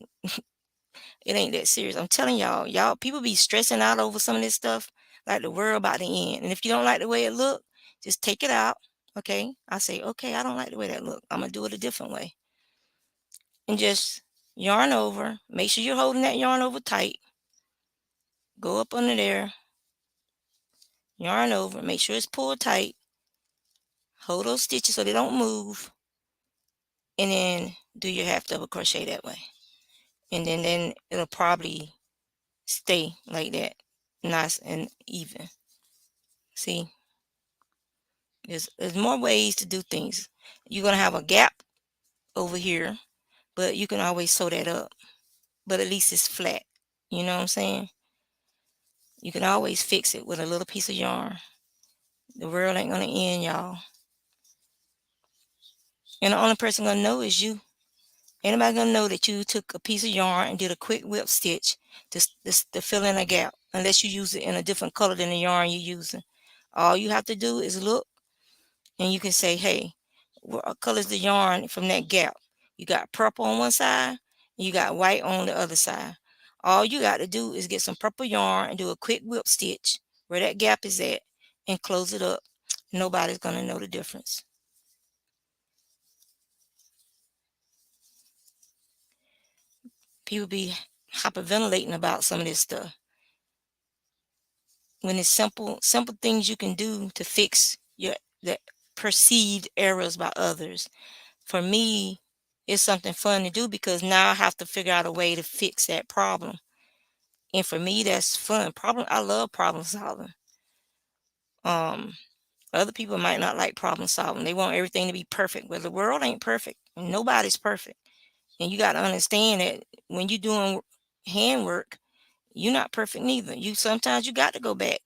It ain't that serious. I'm telling y'all people be stressing out over some of this stuff like the world about to end. And if you don't like the way it look, just take it out. Okay, I say, okay, I don't like the way that look, I'm gonna do it a different way. And just yarn over, make sure you're holding that yarn over tight, go up under there, yarn over, make sure it's pulled tight, hold those stitches so they don't move, and then do your half double crochet that way. And then it'll probably stay like that, nice and even. See, there's more ways to do things. You're gonna have a gap over here, but you can always sew that up, but at least it's flat. You know what I'm saying? You can always fix it with a little piece of yarn. The world ain't gonna end, y'all. And the only person gonna know is you. Anybody gonna know that you took a piece of yarn and did a quick whip stitch to fill in a gap, unless you use it in a different color than the yarn you're using. All you have to do is look, and you can say, hey, what color is the yarn from that gap? You got purple on one side, and you got white on the other side. All you got to do is get some purple yarn and do a quick whip stitch where that gap is at and close it up. Nobody's gonna know the difference. People be hyperventilating about some of this stuff when it's simple things you can do to fix your the perceived errors by others. For me, it's something fun to do because now I have to figure out a way to fix that problem. And for me, that's fun. I love problem solving. Um, Other people might not like problem solving. They want everything to be perfect. Well, the world ain't perfect. Nobody's perfect. And you got to understand that when you're doing handwork, you're not perfect neither. Sometimes you got to go back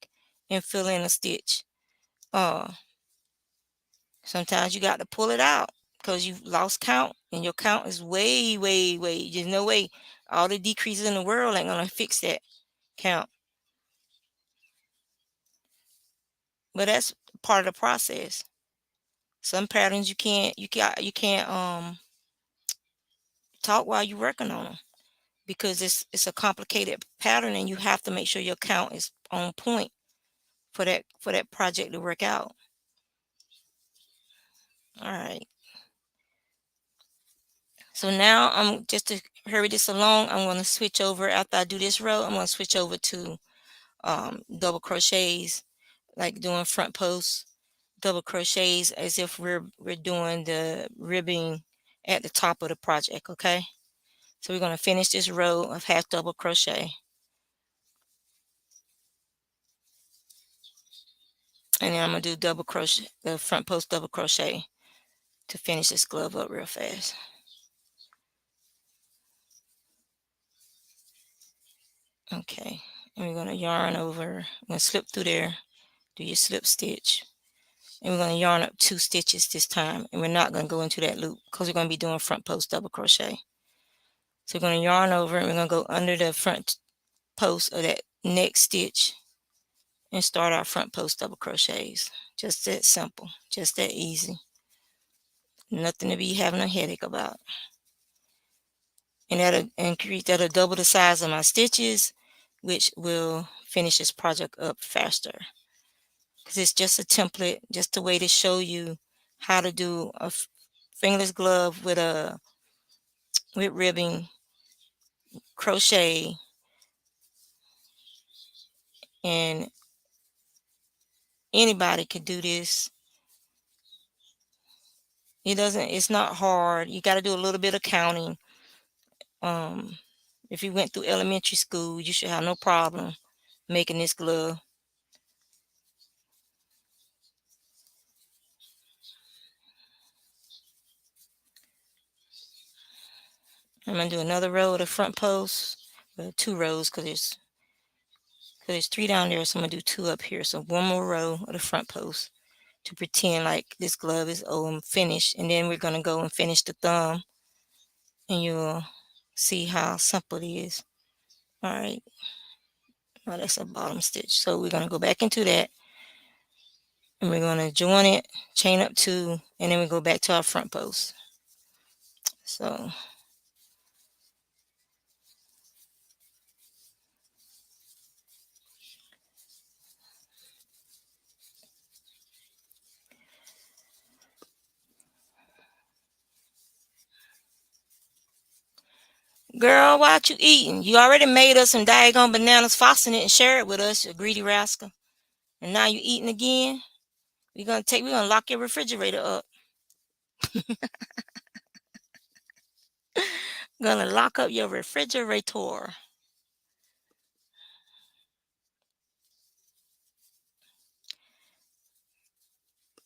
and fill in a stitch. Uh, Sometimes you got to pull it out because you've lost count, and your count is way, way, way. There's no way all the decreases in the world ain't gonna fix that count. But that's part of the process. Some patterns you can't talk while you're working on them because it's a complicated pattern, and you have to make sure your count is on point for that project to work out. All right. So now I'm just to hurry this along. I'm going to switch over after I do this row. I'm going to switch over to double crochets, like doing front posts, double crochets as if we're doing the ribbing at the top of the project. Okay. So we're going to finish this row of half double crochet. And then I'm going to do double crochet, the front post double crochet to finish this glove up real fast. Okay. And we're going to yarn over, I'm going to slip through there, do your slip stitch. And we're going to yarn up 2 stitches this time. And we're not going to go into that loop because we're going to be doing front post double crochet. So we're going to yarn over and we're going to go under the front post of that next stitch and start our front post double crochets. Just that simple, just that easy. Nothing to be having a headache about. And that'll double the size of my stitches, which will finish this project up faster. Because it's just a template, just a way to show you how to do a fingerless glove with ribbing, crochet, and anybody could do this. It's not hard. You got to do a little bit of counting. If you went through elementary school, you should have no problem making this glove. I'm going to do another row of the front post. Well, 2 rows because there's 3 down there, so I'm going to do 2 up here. So 1 more row of the front post to pretend like this glove is finished. And then we're going to go and finish the thumb. And you'll see how simple it is. All right. Now that's a bottom stitch. So we're going to go back into that. And we're going to join it, chain up 2, and then we go back to our front post. So girl, what you eating? You already made us some daggone bananas, frosting it, and share it with us, you greedy rascal. And now you eating again? We're gonna lock your refrigerator up. Gonna lock up your refrigerator.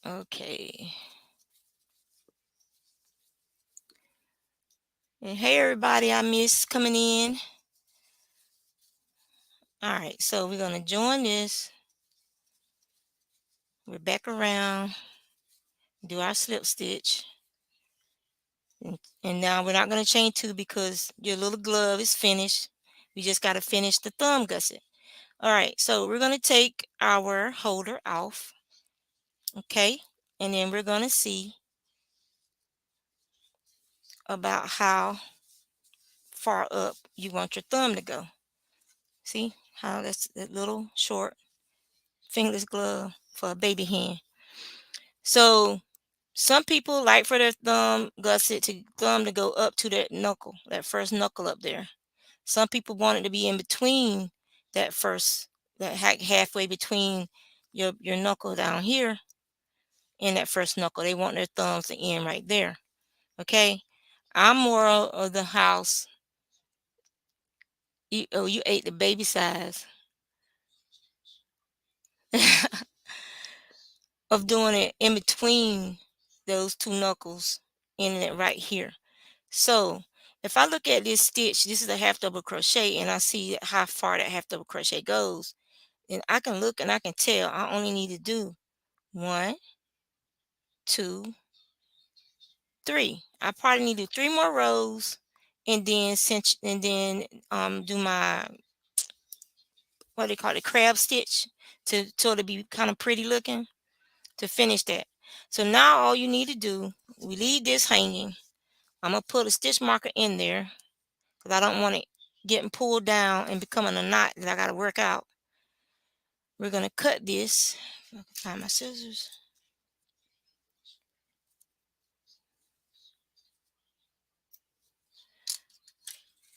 Okay. And hey everybody, I miss coming in. Alright, so we're gonna join this. We're back around. Do our slip stitch. And now we're not going to chain 2 because your little glove is finished. We just got to finish the thumb gusset. All right, so we're going to take our holder off. Okay, and then we're going to see about how far up you want your thumb to go. See how that's that little short fingerless glove for a baby hand. So some people like for their thumb to go up to that knuckle, that first knuckle up there. Some people want it to be in between that halfway between your knuckle down here and that first knuckle. They want their thumbs to end right there. Okay, I'm more of the house. You ate the baby size of doing it in between those 2 knuckles, ending it right here. So if I look at this stitch, this is a half double crochet, and I see how far that half double crochet goes, then I can look and I can tell I only need to do 1, 2, 3. I probably need to do 3 more rows, and then do my, what do they call it, crab stitch, so it'll be kind of pretty looking to finish that. So now all you need to do, we leave this hanging. I'm gonna put a stitch marker in there because I don't want it getting pulled down and becoming a knot that I got to work out. We're gonna cut this. If I can find my scissors.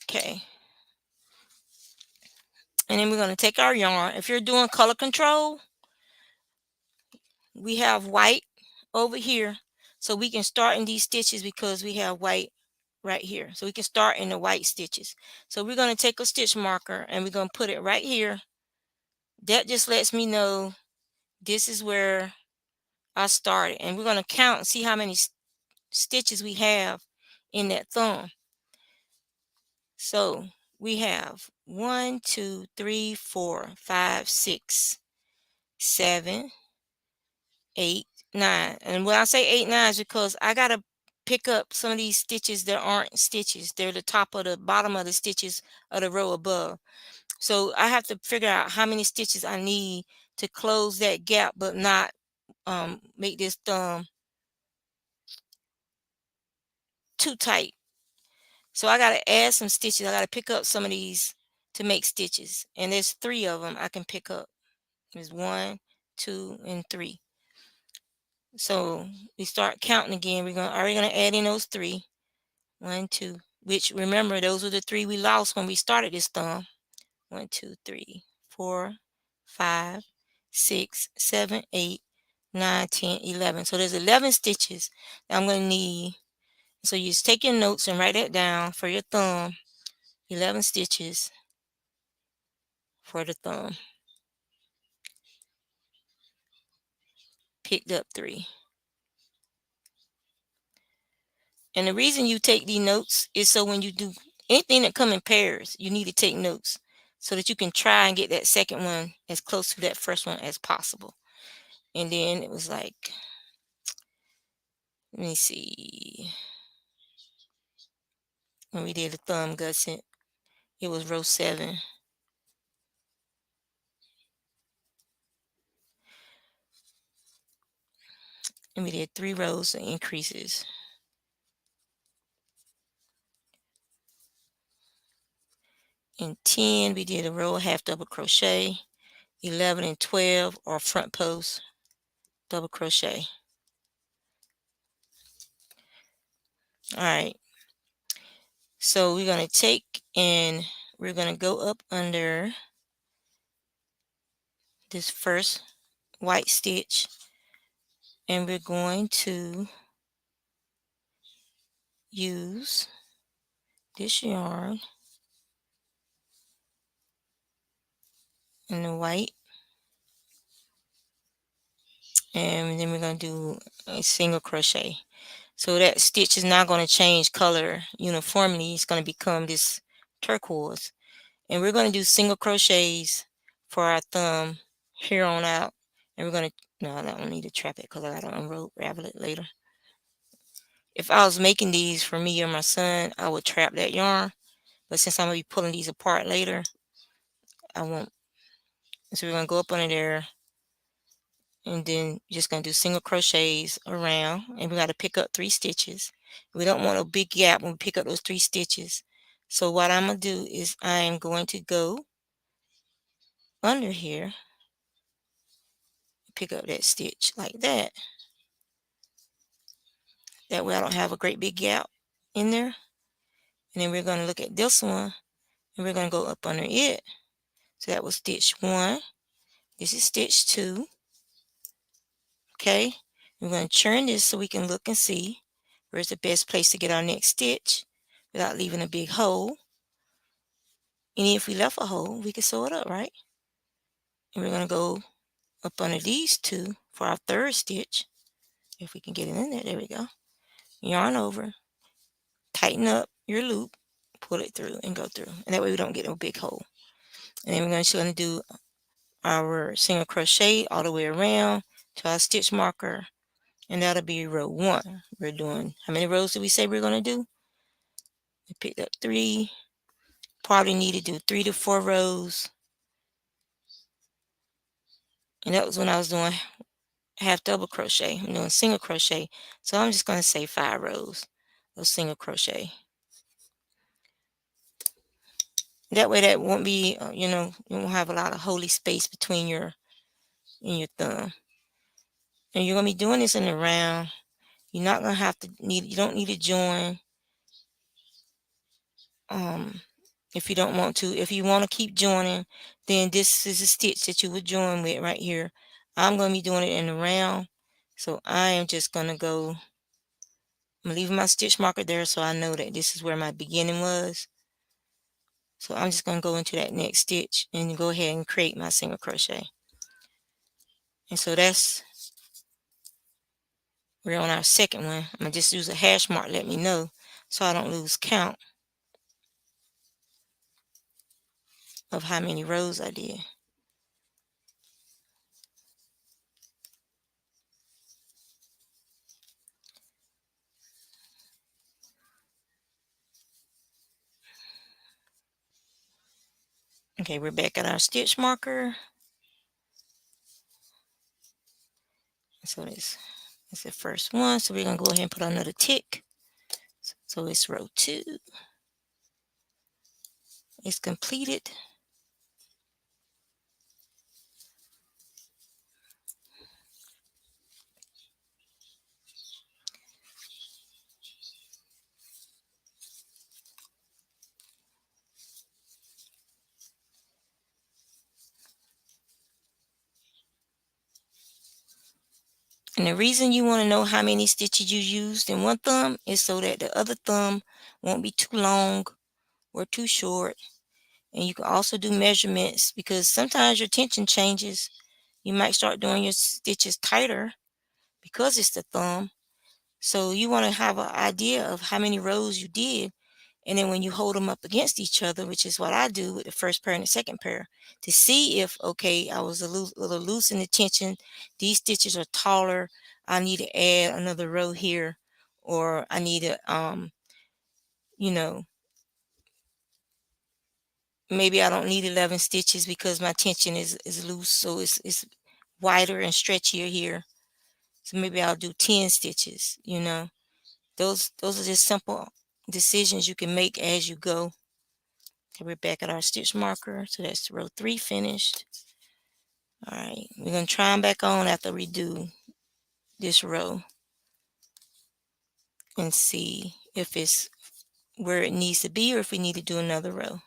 Okay. And then we're going to take our yarn. If you're doing color control, we have white over here. So we can start in these stitches because we have white right here. So we can start in the white stitches. So we're going to take a stitch marker and we're going to put it right here. That just lets me know this is where I started. And we're going to count and see how many stitches we have in that thumb. So we have 1, 2, 3, 4, 5, 6, 7, 8, 9. And when I say 8, 9 is because I got to pick up some of these stitches that aren't stitches. They're the top of the bottom of the stitches of the row above. So I have to figure out how many stitches I need to close that gap, but not make this thumb too tight. So I got to add some stitches. I got to pick up some of these to make stitches. And there's 3 of them I can pick up. There's 1, 2, and 3. So we start counting again. We're already gonna add in those 3. 1, 2. Which remember, those were the 3 we lost when we started this thumb. 1, 2, 3, 4, 5, 6, 7, 8, 9, 10, 11. So there's 11 stitches that I'm gonna need. So you just take your notes and write that down for your thumb. 11 stitches for the thumb. Picked up 3. And the reason you take these notes is so when you do anything that come in pairs, you need to take notes so that you can try and get that second one as close to that first one as possible. And then it was like, let me see, when we did the thumb gusset, it was row 7. And we did 3 rows of increases. In 10, we did a row of half double crochet. 11 and 12 are front post double crochet. All right. So we're going to take and we're going to go up under this first white stitch, and we're going to use this yarn and the white, and then we're going to do a single crochet. So that stitch is not going to change color uniformly. It's going to become this turquoise, and we're going to do single crochets for our thumb here on out. And we're going to, no, I don't need to trap it because I got to unravel it later. If I was making these for me or my son, I would trap that yarn. But since I'm going to be pulling these apart later, I won't. So we're going to go up under there, and then just going to do single crochets around. And we got to pick up 3 stitches. We don't want a big gap when we pick up those 3 stitches. So what I'm going to do is I am going to go under here, pick up that stitch like that. That way I don't have a great big gap in there. And then we're going to look at this one, and we're going to go up under it. So that was stitch 1. This is stitch 2. Okay. We're going to turn this so we can look and see where's the best place to get our next stitch without leaving a big hole. And if we left a hole, we can sew it up, right? And we're going to go up under these 2 for our 3rd stitch. If we can get it in there, there we go. Yarn over, tighten up your loop, pull it through and go through. And that way we don't get a big hole. And then we're going to do our single crochet all the way around to our stitch marker. And that'll be row 1. We're doing, how many rows did we say we're going to do? We picked up 3. Probably need to do 3 to 4 rows. And that was when I was doing half double crochet. I'm doing single crochet. So I'm just going to say 5 rows of single crochet. That way that won't be, you won't have a lot of holy space between your thumb. And you're going to be doing this in the round. You're not going to have to you don't need to join if you don't want to. If you want to keep joining, then this is a stitch that you would join with right here. I'm going to be doing it in the round. So I am just going to go, I'm leaving my stitch marker there so I know that this is where my beginning was. So I'm just going to go into that next stitch and go ahead and create my single crochet. And so we're on our second one. I'm going to just use a hash mark, let me know, so I don't lose count of how many rows I did. Okay, we're back at our stitch marker. So this is the first one. So we're going to go ahead and put another tick. So it's row 2. It's completed. And the reason you want to know how many stitches you used in one thumb is so that the other thumb won't be too long or too short. And you can also do measurements because sometimes your tension changes. You might start doing your stitches tighter because it's the thumb. So you want to have an idea of how many rows you did. And then when you hold them up against each other, which is what I do with the first pair and the second pair, to see if, okay, I was a little loose in the tension. These stitches are taller. I need to add another row here. Or I need to, you know, maybe I don't need 11 stitches because my tension is loose. So it's wider and stretchier here. So maybe I'll do 10 stitches, Those are just simple decisions you can make as you go. Okay, we're back at our stitch marker. So that's row 3 finished. All right, we're going to try them back on after we do this row and see if it's where it needs to be or if we need to do another row.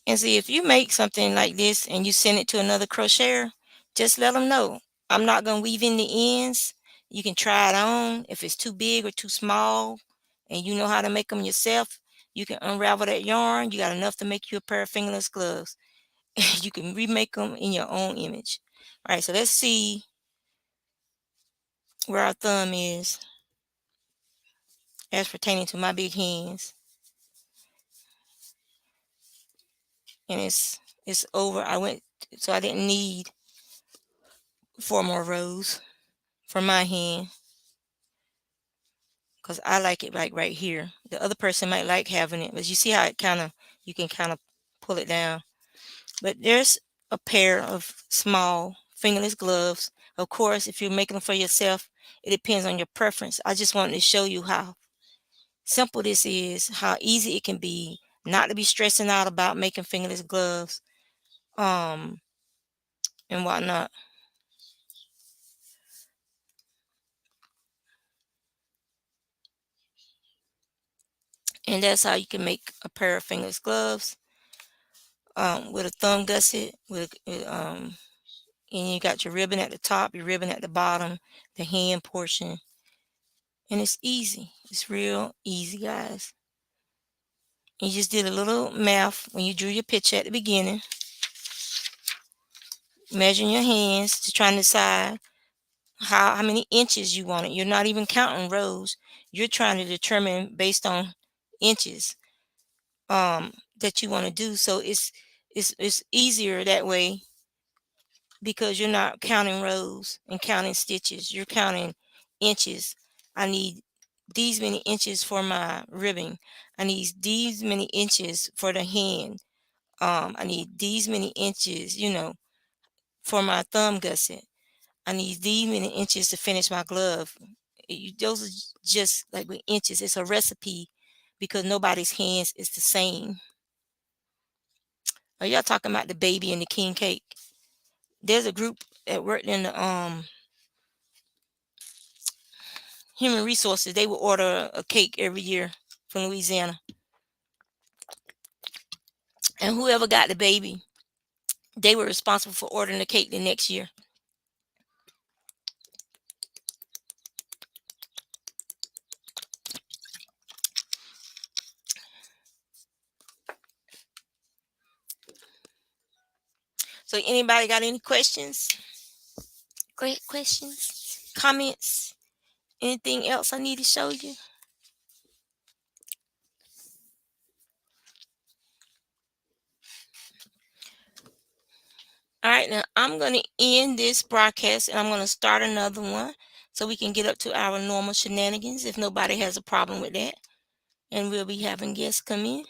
And see, if you make something like this and you send it to another crocheter, just let them know. I'm not going to weave in the ends. You can try it on. If it's too big or too small and you know how to make them yourself, you can unravel that yarn. You got enough to make you a pair of fingerless gloves. You can remake them in your own image. All right, so let's see where our thumb is as pertaining to my big hands. And it's over. So I didn't need 4 more rows for my hand because I like it like right here. The other person might like having it, but you see how you can kind of pull it down. But there's a pair of small fingerless gloves. Of course, if you're making them for yourself, it depends on your preference. I just wanted to show you how simple this is, how easy it can be, not to be stressing out about making fingerless gloves, and whatnot. And that's how you can make a pair of fingerless gloves, with a thumb gusset, and you got your ribbon at the top, your ribbon at the bottom, the hand portion, and it's easy. It's real easy, guys. You just did a little math when you drew your picture at the beginning, measuring your hands to try and decide how many inches you want it. You're not even counting rows. You're trying to determine based on inches that you want to do. So it's easier that way because you're not counting rows and counting stitches. You're counting inches. I need these many inches for my ribbing. I need these many inches for the hand. I need these many inches, for my thumb gusset. I need these many inches to finish my glove. Those are just like with inches. It's a recipe because nobody's hands is the same. Are y'all talking about the baby and the king cake? There's a group that worked in the human resources. They would order a cake every year from Louisiana, and whoever got the baby, they were responsible for ordering the cake the next year. So anybody got any questions? Great questions, comments, anything else I need to show you? All right, now I'm going to end this broadcast and I'm going to start another one so we can get up to our normal shenanigans if nobody has a problem with that. And we'll be having guests come in.